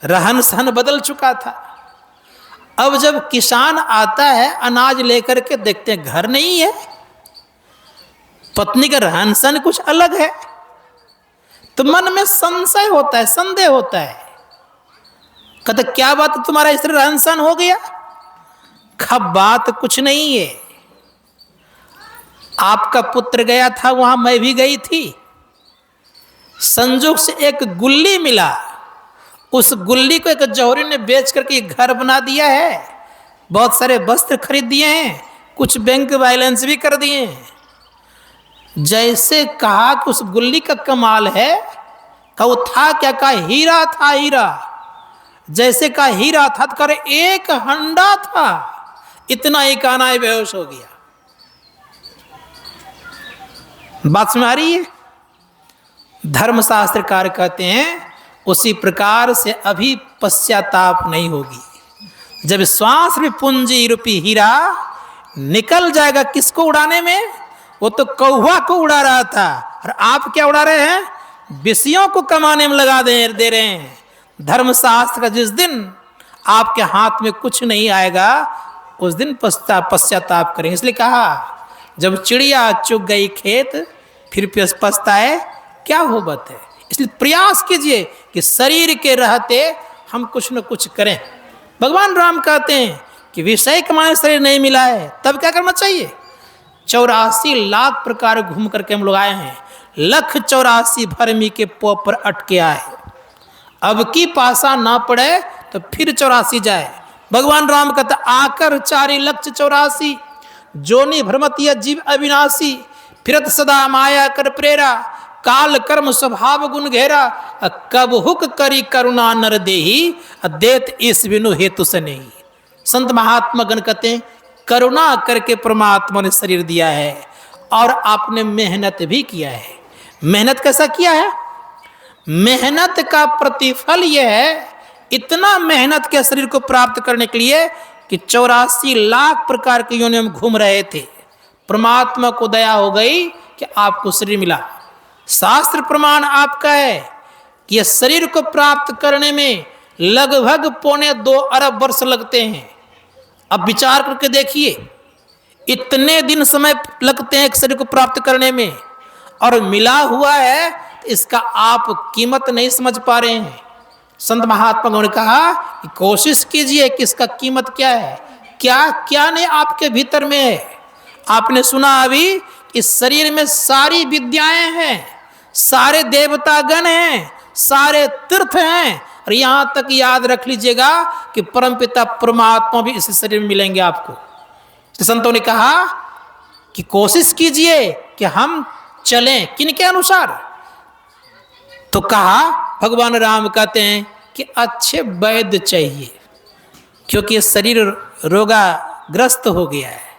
रहन सहन बदल चुका था। अब जब किसान आता है अनाज लेकर के, देखते हैं घर नहीं है, पत्नी का रहन सहन कुछ अलग है, तो मन में संशय होता है, संदेह होता है। कहते क्या बात तुम्हारा इस तरह रहन सहन हो गया? खब बात कुछ नहीं है, आपका पुत्र गया था वहां, मैं भी गई थी। संजोग से एक गुल्ली मिला, उस गुल्ली को एक जौहरी ने बेच करके घर बना दिया है, बहुत सारे वस्त्र खरीद दिए हैं, कुछ बैंक बैलेंस भी कर दिए हैं। जैसे कहा कि उस गुल्ली का कमाल है, कहा वो था क्या? कहा हीरा था, हीरा। जैसे कहा हीरा था तो करे एक हंडा था। इतना ही काना ही बेहोश हो गया। बात समझ आ रही है? धर्मशास्त्रकार कहते हैं उसी प्रकार से अभी पश्चाताप नहीं होगी। जब श्वास में पूंजी रूपी हीरा निकल जाएगा, किसको उड़ाने में? वो तो कौवा को उड़ा रहा था, और आप क्या उड़ा रहे हैं? विषयों को कमाने में लगा दे रहे हैं। धर्मशास्त्र का जिस दिन आपके हाथ में कुछ नहीं आएगा, उस दिन पश्चाताप करेंगे। इसलिए कहा जब चिड़िया चुग गई खेत, फिर पछताए क्या हो बत है। इसलिए प्रयास कीजिए कि शरीर के रहते हम कुछ न कुछ करें। भगवान राम कहते हैं कि विषय कमाने शरीर नहीं मिला है, तब क्या करना चाहिए? 84 लाख प्रकार घूम करके हम लोग आए हैं, 184 भरमी के पो पर अटके आए। अब की पासा ना पड़े तो फिर 84 जाए। भगवान राम कहते आकर 4,84,84 जोनि भ्रमतीय जीव अविनाशी, फिरत सदा माया कर प्रेरा, काल कर्म स्वभाव गुण घेरा, कब हुक करी करुणा नर देही, देत इस बिनु हेतु से नहीं। संत महात्मा गण कहते हैं करुणा करके परमात्मा ने शरीर दिया है, और आपने मेहनत भी किया है। मेहनत कैसा किया है? मेहनत का प्रतिफल यह है, इतना मेहनत के शरीर को प्राप्त करने के लिए कि 84 लाख प्रकार के योनि में घूम रहे थे। परमात्मा को दया हो गई कि आपको शरीर मिला। शास्त्र प्रमाण आपका है कि यह शरीर को प्राप्त करने में लगभग 2.25 अरब वर्ष लगते हैं। अब विचार करके देखिए, इतने दिन समय लगते हैं एक शरीर को प्राप्त करने में, और मिला हुआ है, इसका आप कीमत नहीं समझ पा रहे हैं। संत महात्मा ने कहा कि कोशिश कीजिए कि इसका कीमत क्या है, क्या क्या नहीं आपके भीतर में है। आपने सुना अभी इस शरीर में सारी विद्याएं हैं, सारे देवतागण हैं, सारे तीर्थ हैं, और यहां तक याद रख लीजिएगा कि परमपिता परमात्मा भी इस शरीर में मिलेंगे आपको। तो संतों ने कहा कि कोशिश कीजिए कि हम चलें किनके अनुसार। तो कहा भगवान राम कहते हैं कि अच्छे वैद्य चाहिए, क्योंकि शरीर रोगाग्रस्त हो गया है,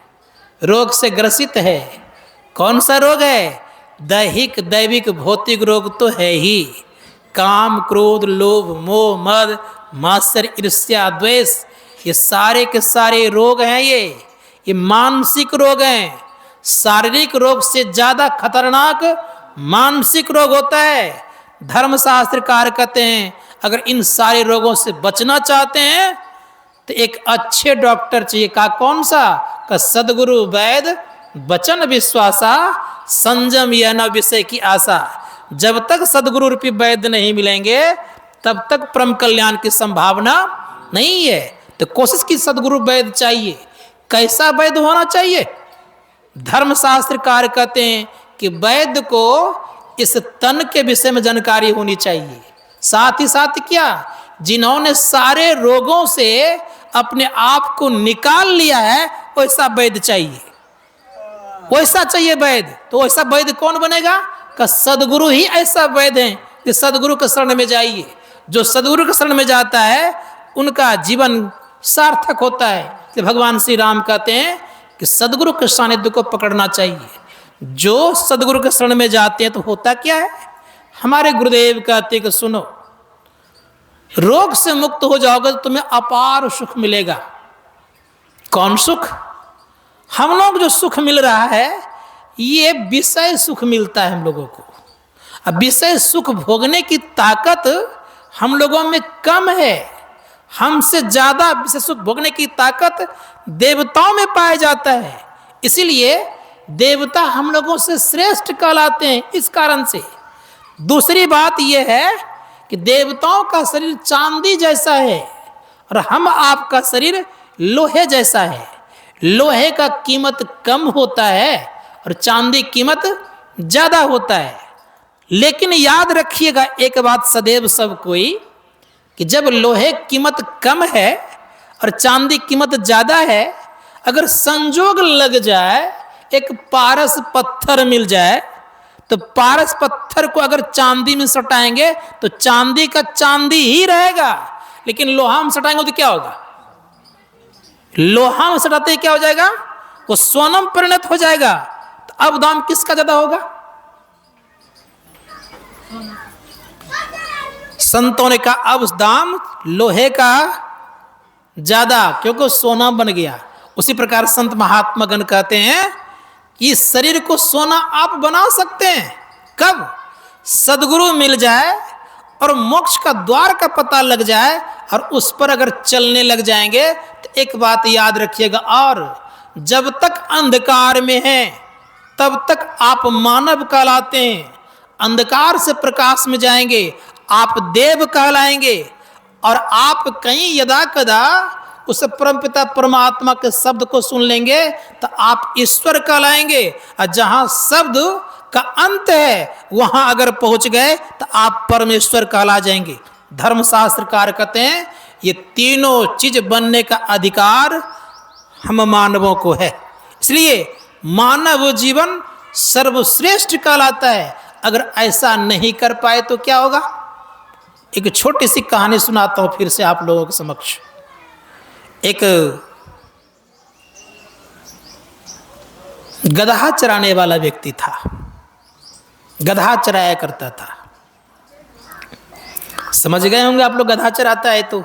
रोग से ग्रसित है। कौन सा रोग है? दैहिक दैविक भौतिक रोग तो है ही। काम क्रोध लोभ मोह मद मात्सर्य ईर्ष्या द्वेष, ये सारे के सारे रोग हैं। ये मानसिक रोग हैं। शारीरिक रोग से ज्यादा खतरनाक मानसिक रोग होता है। धर्मशास्त्रकार कहते हैं अगर इन सारे रोगों से बचना चाहते हैं तो एक अच्छे डॉक्टर चाहिए। का कौन सा? का सदगुरु वैद्य वचन विश्वासा, संयम यह न विषय की आशा। जब तक सदगुरु रूपी वैद्य नहीं मिलेंगे तब तक परम कल्याण की संभावना नहीं है। तो कोशिश की सदगुरु वैद्य चाहिए। कैसा वैद्य होना चाहिए? धर्मशास्त्र कार्य कहते हैं कि वैद्य को इस तन के विषय में जानकारी होनी चाहिए। साथ ही साथ क्या, जिन्होंने सारे रोगों से अपने आप को निकाल लिया है, वैसा वैद्य चाहिए। वैसा चाहिए वैद्य। तो वैसा वैद्य कौन बनेगा? का सदगुरु ही ऐसा वैद्य है कि सदगुरु के शरण में जाइए। जो सदगुरु के शरण में जाता है उनका जीवन सार्थक होता है। कि भगवान श्री राम कहते हैं कि सदगुरु के सानिध्य को पकड़ना चाहिए। जो सदगुरु के शरण में जाते हैं तो होता क्या है? हमारे गुरुदेव कहते हैं कि सुनो, रोग से मुक्त हो जाओगे तो तुम्हें अपार सुख मिलेगा। कौन सुख? हम लोग जो सुख मिल रहा है ये विषय सुख मिलता है हम लोगों को। अब विषय सुख भोगने की ताकत हम लोगों में कम है। हमसे ज्यादा विषय सुख भोगने की ताकत देवताओं में पाया जाता है। इसीलिए देवता हम लोगों से श्रेष्ठ कहलाते हैं इस कारण से। दूसरी बात यह है कि देवताओं का शरीर चांदी जैसा है और हम आपका शरीर लोहे जैसा है। लोहे का कीमत कम होता है और चांदी कीमत ज्यादा होता है। लेकिन याद रखिएगा एक बात सदैव सब कोई, कि जब लोहे कीमत कम है और चांदी कीमत ज्यादा है, अगर संजोग लग जाए एक पारस पत्थर मिल जाए तो पारस पत्थर को अगर चांदी में सटाएंगे तो चांदी का चांदी ही रहेगा। लेकिन लोहा में सटाएंगे तो क्या होगा? लोहा में सटाते क्या हो जाएगा? वो सोनम परिणत हो जाएगा। तो अब दाम किसका ज्यादा होगा? संतों ने कहा अब दाम लोहे का ज्यादा, क्योंकि सोना बन गया। उसी प्रकार संत महात्मा गण कहते हैं कि इस शरीर को सोना आप बना सकते हैं। कब? सदगुरु मिल जाए और मोक्ष का द्वार का पता लग जाए और उस पर अगर चलने लग जाएंगे तो एक बात याद रखिएगा, और जब तक अंधकार में हैं तब तक आप मानव कहलाते हैं। अंधकार से प्रकाश में जाएंगे आप देव कहलाएंगे। और आप कहीं यदा कदा उस परमपिता परमात्मा के शब्द को सुन लेंगे तो आप ईश्वर कहलाएंगे। और जहां शब्द का अंत है वहां अगर पहुंच गए तो आप परमेश्वर कहला जाएंगे। धर्मशास्त्र कार्य कहते हैं ये तीनों चीज बनने का अधिकार हम मानवों को है। इसलिए मानव जीवन सर्वश्रेष्ठ कहलाता है। अगर ऐसा नहीं कर पाए तो क्या होगा? एक छोटी सी कहानी सुनाता हूं फिर से आप लोगों के समक्ष। एक गदहा चराने वाला व्यक्ति था। गदहा चराया करता था। समझ गए होंगे आप लोग, गदहा चराता है तो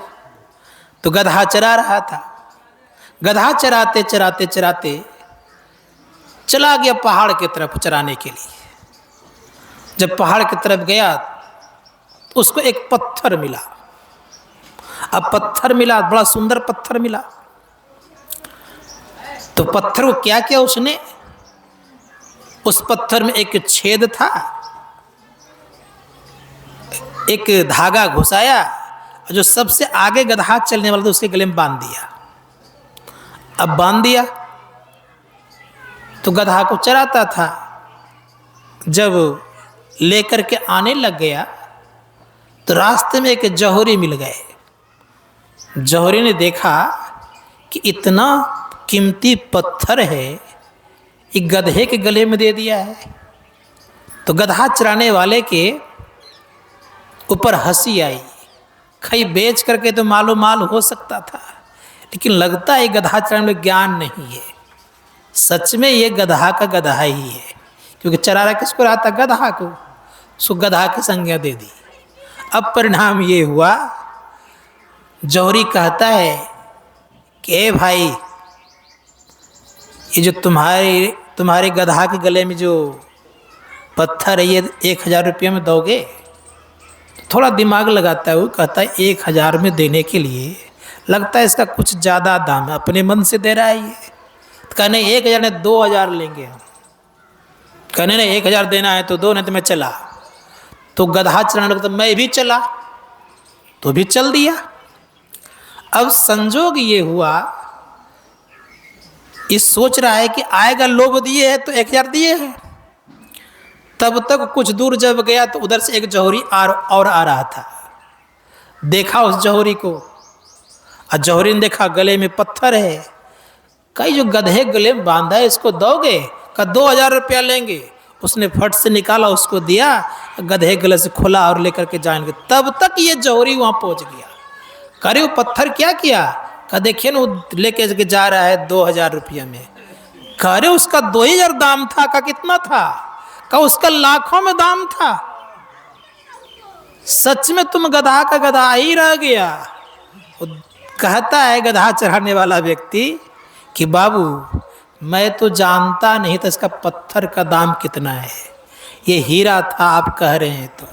गदहा चरा रहा था। गदहा चराते चराते चराते चला गया पहाड़ की तरफ चराने के लिए। जब पहाड़ की तरफ गया तो उसको एक पत्थर मिला। अब पत्थर मिला, बड़ा सुंदर पत्थर मिला। तो पत्थर को क्या किया उसने? उस पत्थर में एक छेद था, एक धागा घुसाया, जो सबसे आगे गदहा चलने वाला था उसके गले में बांध दिया। अब बांध दिया तो गदहा को चराता था। जब लेकर के आने लग गया तो रास्ते में एक जौहरी मिल गए। जौहरी ने देखा कि इतना कीमती पत्थर है, ये गधे के गले में दे दिया है। तो गदहा चराने वाले के ऊपर हंसी आई। खई बेच करके तो मालो माल हो सकता था, लेकिन लगता है गदहा चराने में ज्ञान नहीं है। सच में ये गदहा का गदहा ही है, क्योंकि चरा रहा किसको रहा था? गदहा को। उसको गदहा की संज्ञा दे दी। अब परिणाम ये हुआ, जौहरी कहता है कि भाई, ये जो तुम्हारे गदहा के गले में जो पत्थर है ये 1000 रुपये में दोगे? थोड़ा दिमाग लगाता है वो, कहता है 1000 में देने के लिए लगता है इसका कुछ ज़्यादा दाम है, अपने मन से दे रहा है ये। तो कहने 1000 ने 2000 लेंगे हम। कहने ने 1000 देना है तो दो, नहीं तो मैं चला। तो गदहा चलाने लगता, मैं भी चला। तो भी चल दिया। अब संजोग ये हुआ, इस सोच रहा है कि आएगा, लोभ दिए है तो 1000 दिए है। तब तक कुछ दूर जब गया तो उधर से एक जौहरी और आ रहा था। देखा उस जौहरी को, और जौहरी ने देखा गले में पत्थर है। कई जो गधे गले में बांधा है, इसको दोगे? का 2000 रुपया लेंगे। उसने फट से निकाला, उसको दिया, गधे गले से खोला और लेकर के जाएंगे। तब तक ये जौहरी वहां पहुंच गया। करे वो पत्थर क्या किया? का देखिए ना, वो लेके जा रहा है 2000 रुपया में। करे उसका 2000 दाम था। का कितना था? का उसका लाखों में दाम था। सच में तुम गधा का गधा ही रह गया। वो कहता है गधा चढ़ाने वाला व्यक्ति कि बाबू, मैं तो जानता नहीं था इसका पत्थर का दाम कितना है। ये हीरा था आप कह रहे हैं, तो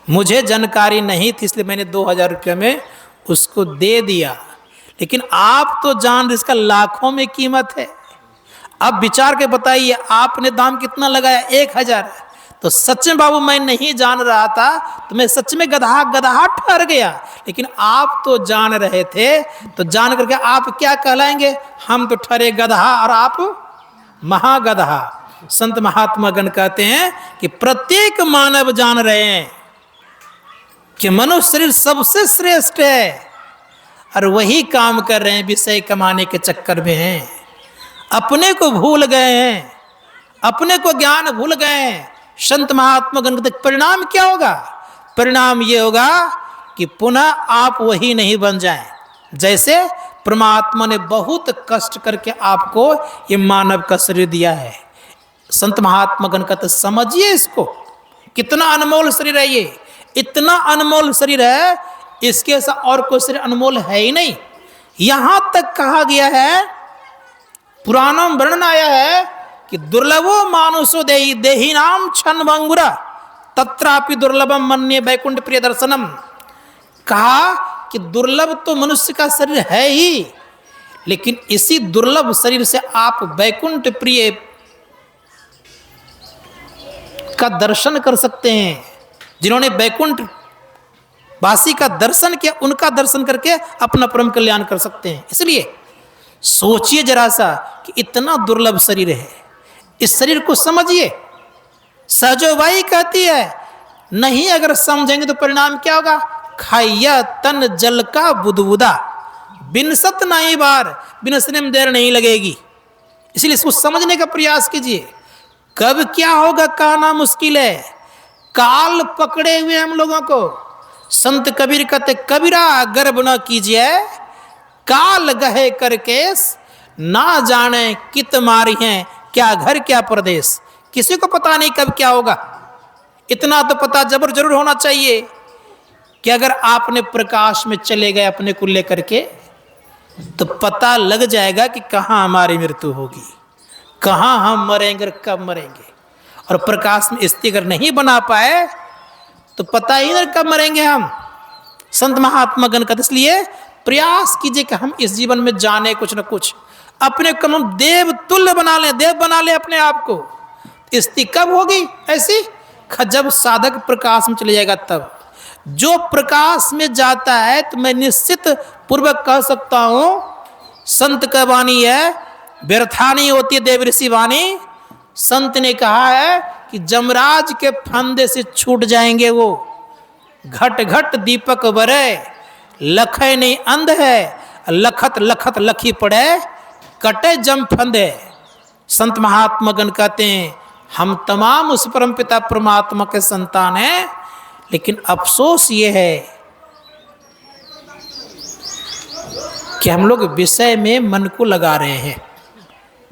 मुझे जानकारी नहीं थी, इसलिए मैंने 2000 रुपया में उसको दे दिया। लेकिन आप तो जान रहे इसका लाखों में कीमत है। अब विचार के बताइए, आपने दाम कितना लगाया? 1000। तो सच में बाबू मैं नहीं जान रहा था, तो मैं सच में गधा ठहर गया। लेकिन आप तो जान रहे थे, तो जान करके आप क्या कहलाएंगे? हम तो ठहरे गधा और आप महागधा। संत महात्मा गण कहते हैं कि प्रत्येक मानव जान रहे हैं कि मनुष्य शरीर सबसे श्रेष्ठ है, और वही काम कर रहे हैं, विषय कमाने के चक्कर में हैं। अपने को भूल गए हैं, अपने को ज्ञान भूल गए हैं। संत महात्मा गण कहते परिणाम क्या होगा? परिणाम ये होगा कि पुनः आप वही नहीं बन जाएं जैसे परमात्मा ने बहुत कष्ट करके आपको ये मानव का शरीर दिया है। संत महात्मा गण कहते समझिए इसको, कितना अनमोल शरीर है ये। इतना अनमोल शरीर है, इसके साथ और कोई शरीर अनमोल है ही नहीं। यहां तक कहा गया है, पुराणों में वर्णन आया है कि दुर्लभो मानुषो देही नाम क्षण भंगुरा तत्रापि दुर्लभम मन्ये वैकुंठ प्रिय दर्शनम। कहा कि दुर्लभ तो मनुष्य का शरीर है ही, लेकिन इसी दुर्लभ शरीर से आप वैकुंठ प्रिय का दर्शन कर सकते हैं। जिन्होंने वैकुंठ वासी का दर्शन किया, उनका दर्शन करके अपना परम कल्याण कर सकते हैं। इसलिए सोचिए जरा सा कि इतना दुर्लभ शरीर है, इस शरीर को समझिए। सहजोबाई कहती है, नहीं अगर समझेंगे तो परिणाम क्या होगा? खाइया तन जल का बुदबुदा, बिनसत नहीं बार, बिनसने में देर नहीं लगेगी। इसलिए इसको समझने का प्रयास कीजिए। कब क्या होगा कहना मुश्किल है। काल पकड़े हुए हम लोगों को। संत कबीर कहते कबीरा गर्भ न कीजिए, काल गहे करके ना जाने कित मारी हैं, क्या घर क्या प्रदेश। किसी को पता नहीं कब क्या होगा। इतना तो पता जरूर होना चाहिए कि अगर आपने प्रकाश में चले गए अपने को लेकर के, तो पता लग जाएगा कि कहाँ हमारी मृत्यु होगी, कहाँ हम मरेंगे और कब मरेंगे। और प्रकाश में स्थिति अगर नहीं बना पाए तो पता ही नहीं कब मरेंगे हम। संत महात्मा गण का इसलिए प्रयास कीजिए कि हम इस जीवन में जाने कुछ न कुछ, अपने को हम देव तुल्य बना लें, देव बना लें अपने आप को। स्थिति कब होगी ऐसी? जब साधक प्रकाश में चले जाएगा तब। जो प्रकाश में जाता है तो मैं निश्चित पूर्वक कह सकता हूं, संत का वाणी है, व्यर्था नहीं होती है देव ऋषि वाणी। संत ने कहा है कि जमराज के फंदे से छूट जाएंगे वो। घट घट दीपक बरे, लखे नहीं अंध है, लखत लखत लखी पड़े, कटे जम फंदे। संत महात्मा गण कहते हैं हम तमाम उस परमपिता परमात्मा के संतान हैं, लेकिन अफसोस ये है कि हम लोग विषय में मन को लगा रहे हैं।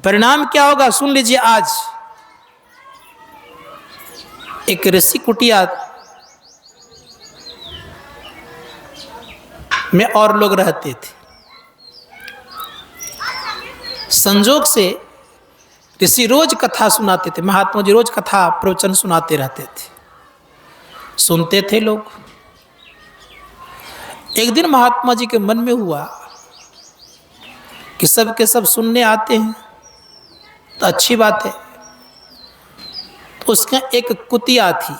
परिणाम क्या होगा सुन लीजिए। आज एक ऋषि कुटिया में और लोग रहते थे। संजोग से ऋषि रोज कथा सुनाते थे, महात्मा जी रोज कथा प्रवचन सुनाते रहते थे, सुनते थे लोग। एक दिन महात्मा जी के मन में हुआ कि सब के सब सुनने आते हैं तो अच्छी बात है। तो उसका एक कुतिया थी,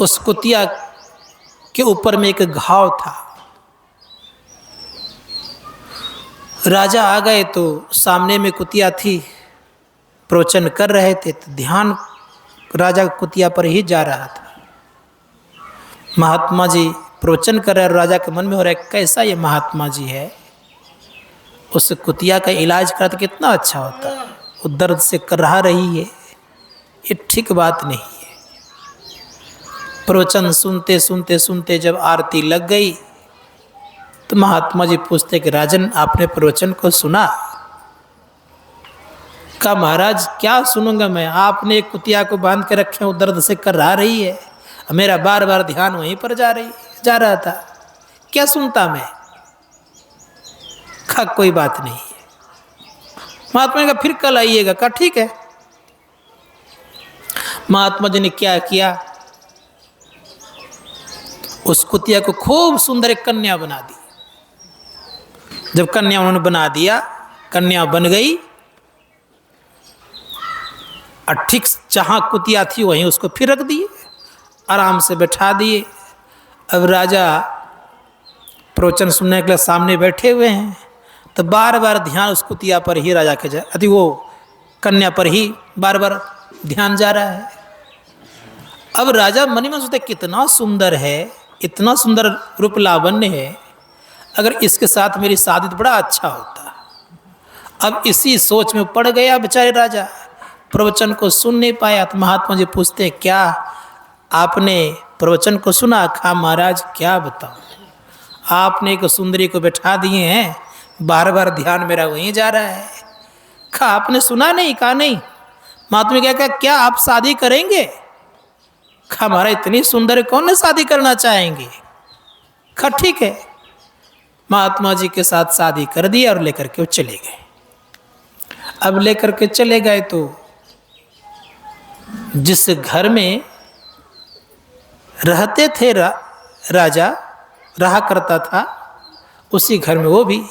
उस कुतिया के ऊपर में एक घाव था। राजा आ गए तो सामने में कुतिया थी, प्रवचन कर रहे थे, तो ध्यान राजा कुतिया पर ही जा रहा था। महात्मा जी प्रवचन कर रहे, राजा के मन में हो रहा है कैसा ये महात्मा जी है, उस कुतिया का इलाज करा तो कितना अच्छा होता। वो दर्द से कर रहा रही है, ये ठीक बात नहीं है। प्रवचन सुनते सुनते सुनते जब आरती लग गई तो महात्मा जी पूछते कि राजन आपने प्रवचन को सुना? कहा महाराज क्या सुनूंगा मैं, आपने एक कुतिया को बांध के रखे, वो दर्द से कर रहा रही है, मेरा बार बार ध्यान वहीं पर जा रहा था, क्या सुनता मैं? कहा कोई बात नहीं है। महात्मा ने कहा फिर कल आइएगा। कहा ठीक है। महात्मा जी ने क्या किया, उस कुतिया को खूब सुंदर एक कन्या बना दी। जब कन्या उन्होंने बना दिया, कन्या बन गई और ठीक जहां कुतिया थी वहीं उसको फिर रख दिए, आराम से बैठा दिए। अब राजा प्रवचन सुनने के लिए सामने बैठे हुए हैं, तो बार बार ध्यान उस कुतिया पर ही राजा के अति वो कन्या पर ही बार बार ध्यान जा रहा है। अब राजा मन में सोचते कितना सुंदर है, इतना सुंदर रूप लावण्य है, अगर इसके साथ मेरी शादी तो बड़ा अच्छा होता। अब इसी सोच में पड़ गया बेचारे राजा, प्रवचन को सुन नहीं पाया। तो महात्मा जी पूछते क्या आपने प्रवचन को सुना? कहा महाराज क्या बताऊं, आपने एक सुंदरी को बैठा दिए हैं, बार बार ध्यान मेरा वहीं जा रहा है। कहा आपने सुना नहीं? कहा नहीं। महात्मा ने कहा क्या आप शादी करेंगे? कहा महाराज इतनी सुंदर कौन शादी करना चाहेंगे? कहा ठीक है। महात्मा जी के साथ शादी कर दी और लेकर के वो चले गए। अब लेकर के चले गए तो जिस घर में रहते थे राजा रहा करता था, उसी घर में वो भी।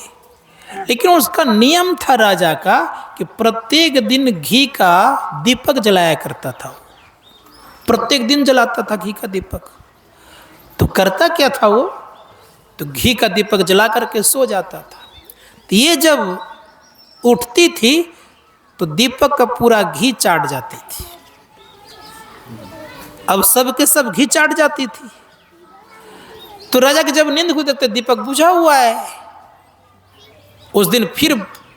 लेकिन उसका नियम था राजा का कि प्रत्येक दिन घी का दीपक जलाया करता था। प्रत्येक दिन जलाता था घी का दीपक। तो करता क्या था वो, तो घी का दीपक जला करके सो जाता था। तो ये जब उठती थी तो दीपक का पूरा घी चाट जाती थी। अब सब के सब घी चाट जाती थी। तो राजा की जब नींद खुद देखते दीपक बुझा हुआ है, उस दिन फिर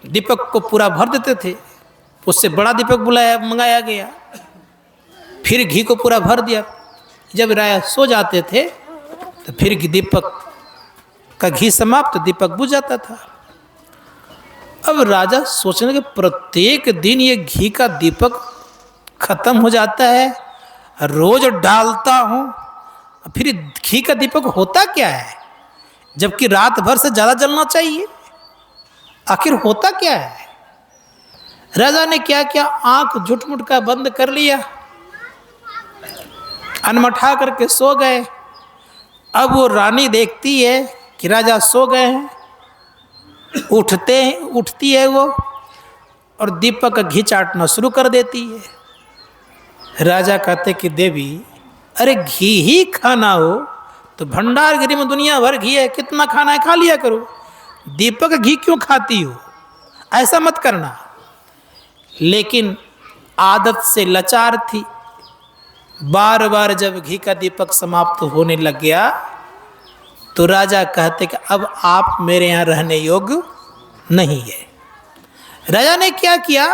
दीपक को पूरा भर देते थे। उससे बड़ा दीपक मंगाया गया, फिर घी को पूरा भर दिया। जब राजा सो जाते थे तो फिर दीपक का घी समाप्त, दीपक बुझ जाता था। अब राजा सोचने के प्रत्येक दिन ये घी का दीपक खत्म हो जाता है, रोज डालता हूं, फिर घी का दीपक होता क्या है, जबकि रात भर से ज्यादा जलना चाहिए, आखिर होता क्या है? राजा ने क्या किया, आंख झुटमुट का बंद कर लिया, अनमठा करके सो गए। अब वो रानी देखती है कि राजा सो गए हैं, उठती है वो और दीपक का घी चाटना शुरू कर देती है। राजा कहते कि देवी अरे घी ही खाना हो तो भंडारगिरी में दुनिया भर घी है, कितना खाना है खा लिया करो, दीपक घी क्यों खाती हो, ऐसा मत करना। लेकिन आदत से लाचार थी, बार बार जब घी का दीपक समाप्त होने लग गया तो राजा कहते कि अब आप मेरे यहाँ रहने योग्य नहीं है। राजा ने क्या किया,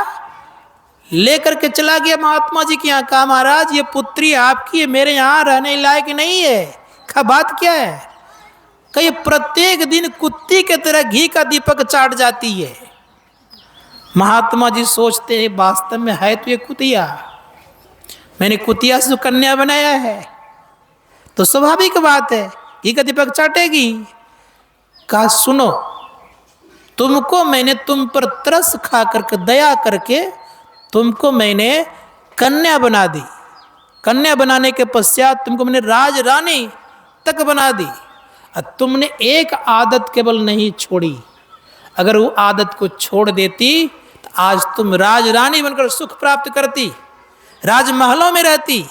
लेकर के चला गया महात्मा जी के यहाँ। कहा महाराज ये पुत्री आपकी है, मेरे यहाँ रहने लायक नहीं है। कहा बात क्या है? कहीं प्रत्येक दिन कुत्ती के तरह घी का दीपक चाट जाती है। महात्मा जी सोचते हैं वास्तव में है तो ये कुतिया, मैंने कुतिया से कन्या बनाया है तो स्वाभाविक बात है घी का दीपक चाटेगी। कहा सुनो, तुमको मैंने तुम पर तरस खा करके दया करके तुमको मैंने कन्या बना दी। कन्या बनाने के पश्चात तुमको मैंने राज रानी तक बना दी। और तुमने एक आदत केवल नहीं छोड़ी, अगर वो आदत को छोड़ देती तो आज तुम राज रानी बनकर सुख प्राप्त करती, राजमहलों में रहती।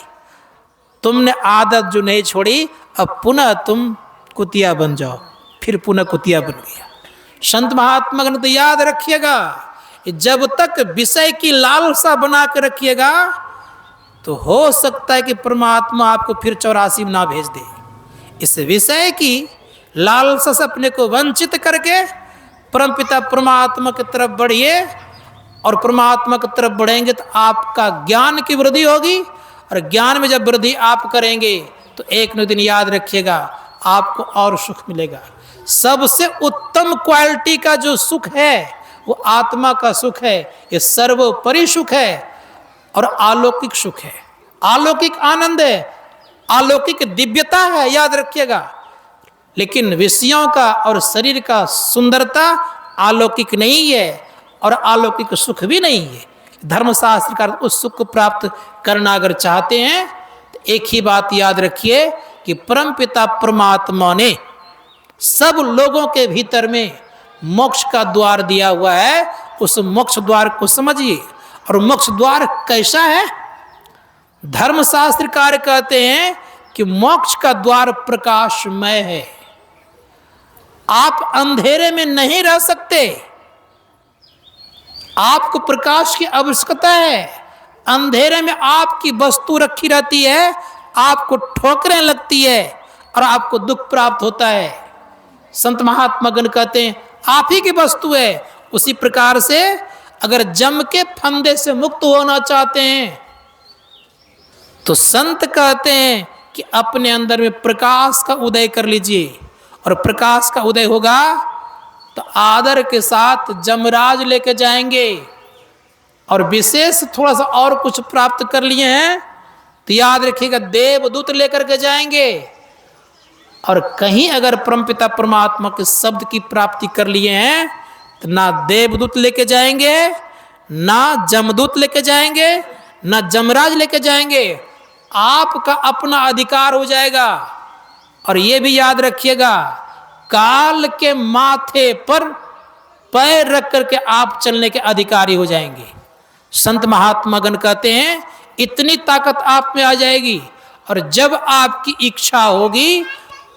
तुमने आदत जो नहीं छोड़ी अब पुनः तुम कुतिया बन जाओ। फिर पुनः कुतिया बन गया। संत महात्मा गण तो याद रखिएगा, जब तक विषय की लालसा बना कर रखिएगा तो हो सकता है कि परमात्मा आपको फिर 84 में ना भेज दे। इस विषय की लालसा से अपने को वंचित करके परमपिता परमात्मा की तरफ बढ़िए, और परमात्मा की तरफ बढ़ेंगे तो आपका ज्ञान की वृद्धि होगी, और ज्ञान में जब वृद्धि आप करेंगे तो एक न दिन याद रखिएगा आपको और सुख मिलेगा। सबसे उत्तम क्वालिटी का जो सुख है वो आत्मा का सुख है, ये सर्वोपरि सुख है और अलौकिक सुख है, अलौकिक आनंद है, अलौकिक दिव्यता है, याद रखिएगा। लेकिन विषयों का और शरीर का सुंदरता अलौकिक नहीं है और अलौकिक सुख भी नहीं है। धर्मशास्त्र का उस सुख को प्राप्त करना अगर चाहते हैं तो एक ही बात याद रखिए कि परमपिता परमात्मा ने सब लोगों के भीतर में मोक्ष का द्वार दिया हुआ है। उस मोक्ष द्वार को समझिए। और मोक्ष द्वार कैसा है? धर्मशास्त्रकार कहते हैं कि मोक्ष का द्वार प्रकाशमय है। आप अंधेरे में नहीं रह सकते, आपको प्रकाश की आवश्यकता है। अंधेरे में आपकी वस्तु रखी रहती है, आपको ठोकरें लगती है और आपको दुख प्राप्त होता है। संत महात्मा गण कहते हैं आप ही की वस्तु है। उसी प्रकार से अगर जम के फंदे से मुक्त होना चाहते हैं तो संत कहते हैं कि अपने अंदर में प्रकाश का उदय कर लीजिए, और प्रकाश का उदय होगा तो आदर के साथ जमराज लेके जाएंगे। और विशेष थोड़ा सा और कुछ प्राप्त कर लिए हैं तो याद रखिएगा देवदूत लेकर के जाएंगे। और कहीं अगर परमपिता परमात्मा के शब्द की प्राप्ति कर लिए हैं तो ना देवदूत लेके जाएंगे, ना जमदूत लेके जाएंगे, ना जमराज लेके जाएंगे, आपका अपना अधिकार हो जाएगा। और ये भी याद रखिएगा काल के माथे पर पैर रख करके आप चलने के अधिकारी हो जाएंगे। संत महात्मा गण कहते हैं इतनी ताकत आप में आ जाएगी, और जब आपकी इच्छा होगी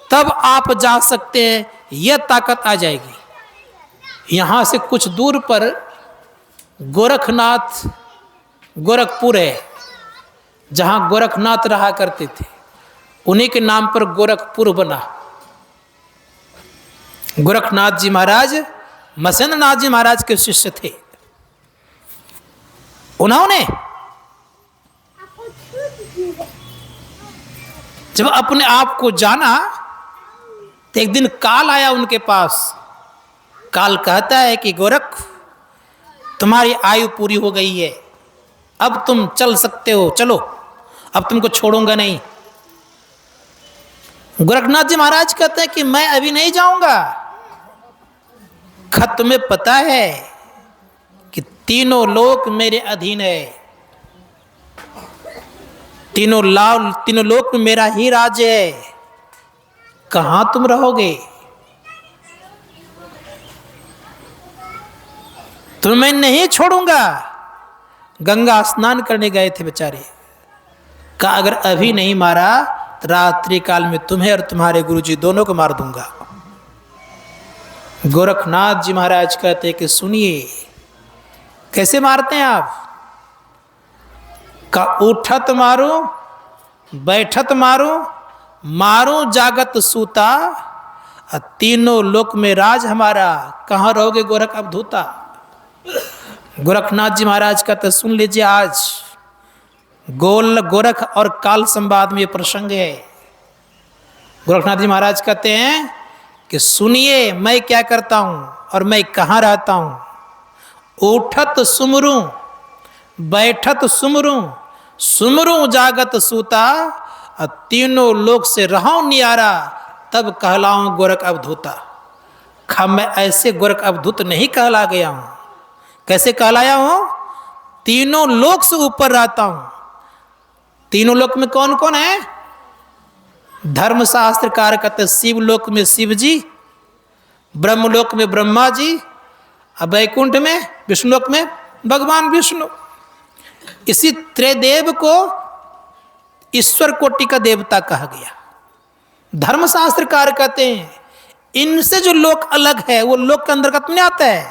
तब आप जा सकते हैं, यह ताकत आ जाएगी। यहाँ से कुछ दूर पर गोरखनाथ गोरखपुर है, जहाँ गोरखनाथ रहा करते थे, उन्हीं के नाम पर गोरखपुर बना। गोरखनाथ जी महाराज मसेंद्र नाथ जी महाराज के शिष्य थे। उन्होंने जब अपने आप को जाना तो एक दिन काल आया उनके पास। काल कहता है कि गोरख तुम्हारी आयु पूरी हो गई है, अब तुम चल सकते हो, चलो अब तुमको छोड़ूंगा नहीं। गोरखनाथ जी महाराज कहते हैं कि मैं अभी नहीं जाऊंगा। खत में पता है कि तीनों लोक मेरे अधीन है, तीनों लोक में मेरा ही राज्य है, कहां तुम रहोगे? तुम्हें मैं नहीं छोड़ूंगा। गंगा स्नान करने गए थे बेचारे, कहा अगर अभी नहीं मारा तो रात्रि काल में तुम्हें और तुम्हारे गुरुजी दोनों को मार दूंगा। गोरखनाथ जी महाराज कहते कि सुनिए कैसे मारते हैं आप? का उठत मारो, बैठत मारो, मारो जागत सूता, तीनों लोक में राज हमारा, कहाँ रहोगे गोरख अवधूता? गोरखनाथ जी महाराज कहते सुन लीजिए, आज गोरख और काल संवाद में ये प्रसंग है। गोरखनाथ जी महाराज कहते हैं कि सुनिए मैं क्या करता हूं और मैं कहाँ रहता हूं। उठत सुमरू, बैठत सुमरू, सुमरू जागत सूता, तीनों लोक से रहूं नियारा, तब कहलाऊं गोरख अवधूता। मैं ऐसे गोरख अवधूत नहीं कहला गया हूं। कैसे कहलाया हूं? तीनों लोक से ऊपर रहता हूं। तीनों लोक में कौन कौन है? धर्मशास्त्रकार कहते शिव लोक में शिव जी, ब्रह्मलोक में ब्रह्मा जी, और वैकुंठ में विष्णु लोक में भगवान विष्णु। इसी त्रिदेव को ईश्वर कोटि का देवता कहा गया। धर्मशास्त्रकार कहते हैं इनसे जो लोक अलग है वो लोक के अंतर्गत नहीं आता है,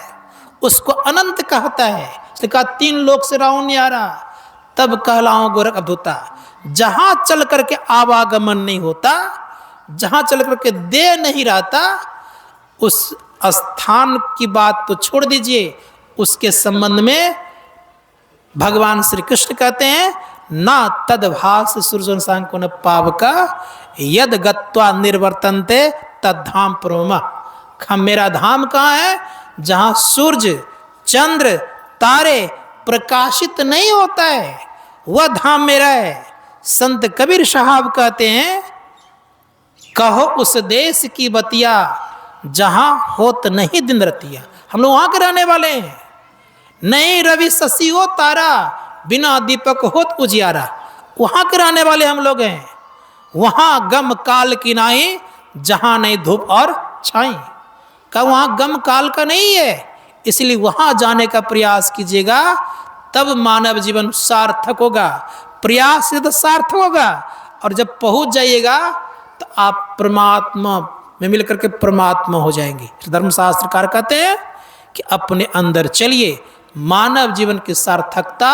उसको अनंत कहता है। इसलिए कहा 3 लोक से राहु नहीं आ रहा, तब कहलाओ गोरख अवधूता। जहां चल करके आवागमन नहीं होता, जहां चल करके देह नहीं रहता, उस स्थान की बात तो छोड़ दीजिए, उसके संबंध में भगवान श्री कृष्ण कहते हैं ना तदभास सूर्यंशांको न पावका यद गत्वा निर्वर्तन्ते तद्धाम प्रोमा। मेरा धाम कहाँ है? जहां सूर्य चंद्र तारे प्रकाशित नहीं होता है, वह धाम मेरा है। संत कबीर साहब कहते हैं कहो उस देश की बतिया जहां होत नहीं दिन रतिया। हम लोग वहां के रहने वाले हैं। नहीं रवि शशि हो तारा, बिना दीपक होत उजियारा, वहां के रहने वाले हम लोग हैं। वहां गम काल की नाई, जहां नहीं धूप और छाई। का वहां गम काल का नहीं है, इसलिए वहां जाने का प्रयास कीजिएगा, तब मानव जीवन सार्थक होगा। प्रयास से तो सार्थक होगा, और जब पहुंच जाइएगा तो आप परमात्मा में मिलकर के परमात्मा हो जाएंगे। धर्मशास्त्रकार कहते हैं कि अपने अंदर चलिए, मानव जीवन की सार्थकता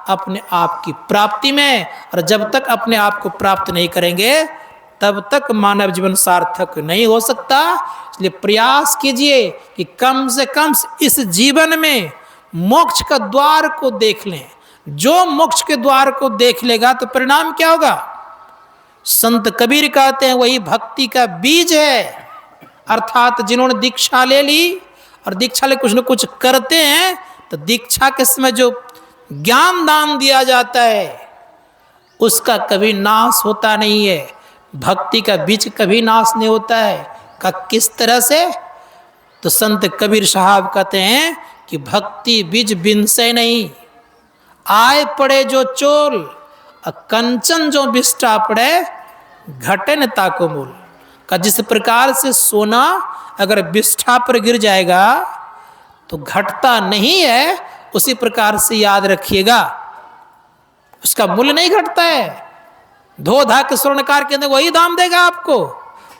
अपने आप की प्राप्ति में, और जब तक अपने आप को प्राप्त नहीं करेंगे तब तक मानव जीवन सार्थक नहीं हो सकता। इसलिए प्रयास कीजिए कि कम से कम इस जीवन में मोक्ष का द्वार को देख लें। जो मोक्ष के द्वार को देख लेगा तो परिणाम क्या होगा? संत कबीर कहते हैं वही भक्ति का बीज है। अर्थात जिन्होंने दीक्षा ले ली और दीक्षा ले कुछ न कुछ करते हैं, तो दीक्षा के समय जो ज्ञान दान दिया जाता है उसका कभी नाश होता नहीं है। भक्ति का बीज कभी नाश नहीं होता है। का किस तरह से? तो संत कबीर साहब कहते हैं कि भक्ति बीज बिनसे नहीं, आए पड़े जो चोल, कंचन जो बिष्टा पड़े घटे न ताको मूल। का जिस प्रकार से सोना अगर बिष्ठा पर गिर जाएगा तो घटता नहीं है, उसी प्रकार से याद रखिएगा उसका मूल्य नहीं घटता है। धो धा के स्वर्णकार के अंदर वही दाम देगा आपको।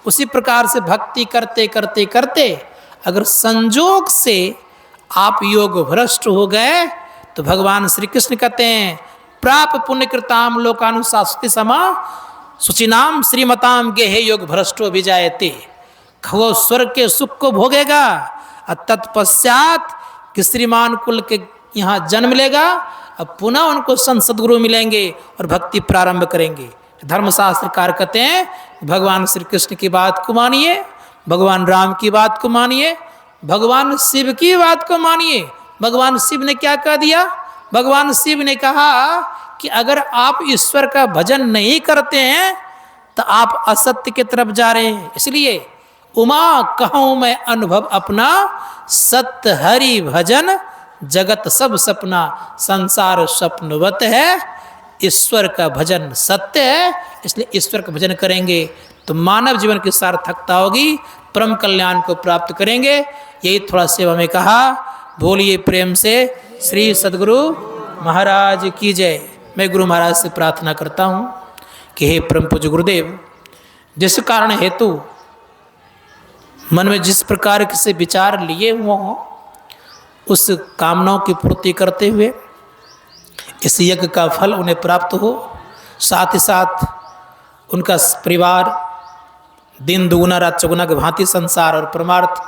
उसी प्रकार से भक्ति करते करते करते अगर संजोग से आप योग भ्रष्ट हो गए तो भगवान श्री कृष्ण कहते हैं प्राप पुण्य कृताम लोकानुशास्ति समा सुचिनाम श्रीमताम गेहे योग भ्रष्टो विजायते। वो स्वर्ग के सुख को भोगेगा और तत्पश्चात कि श्रीमान कुल के यहाँ जन्म लेगा, अब पुनः उनको संत सदगुरु मिलेंगे और भक्ति प्रारंभ करेंगे। धर्मशास्त्रकार कहते हैं भगवान श्री कृष्ण की बात को मानिए, भगवान राम की बात को मानिए, भगवान शिव की बात को मानिए। भगवान शिव ने क्या कह दिया? भगवान शिव ने कहा कि अगर आप ईश्वर का भजन नहीं करते हैं तो आप असत्य की तरफ जा रहे हैं। इसलिए उमा कहूँ मैं अनुभव अपना, सत्य हरि भजन जगत सब सपना। संसार स्वप्नवत है, ईश्वर का भजन सत्य है। इसलिए ईश्वर का भजन करेंगे तो मानव जीवन की सार्थकता होगी, परम कल्याण को प्राप्त करेंगे। यही थोड़ा सेवा में कहा। बोलिए प्रेम से श्री सद्गुरु महाराज की जय। मैं गुरु महाराज से प्रार्थना करता हूँ कि हे परम पूज्य गुरुदेव, जिस कारण हेतु मन में जिस प्रकार से विचार लिए हुए हों उस कामनाओं की पूर्ति करते हुए इस यज्ञ का फल उन्हें प्राप्त हो, साथ ही साथ उनका परिवार दिन दुगुना रात चौगुना के भांति संसार और परमार्थ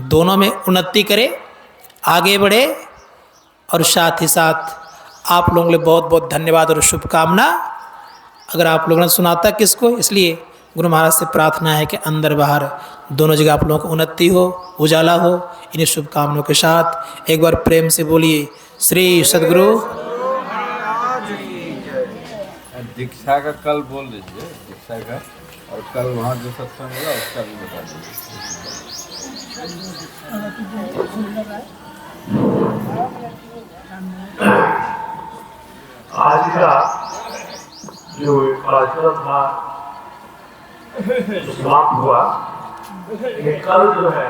दोनों में उन्नति करे, आगे बढ़े। और साथ ही साथ आप लोगों के लिए बहुत बहुत धन्यवाद और शुभकामना। अगर आप लोगों ने सुनाता किसको, इसलिए गुरु महाराज से प्रार्थना है कि अंदर बाहर दोनों जगह आप लोगों को उन्नति हो, उजाला हो। इन्हीं शुभकामनाओं के साथ एक बार प्रेम से बोलिए श्री सद्गुरु। दीक्षा का कल बोल दीजिए, दीक्षा का, और कल वहाँ जो सत्संग होगा उसका भी बता दीजिए। आज का जो कार्यक्रम था समाप्त हुआ। कल जो है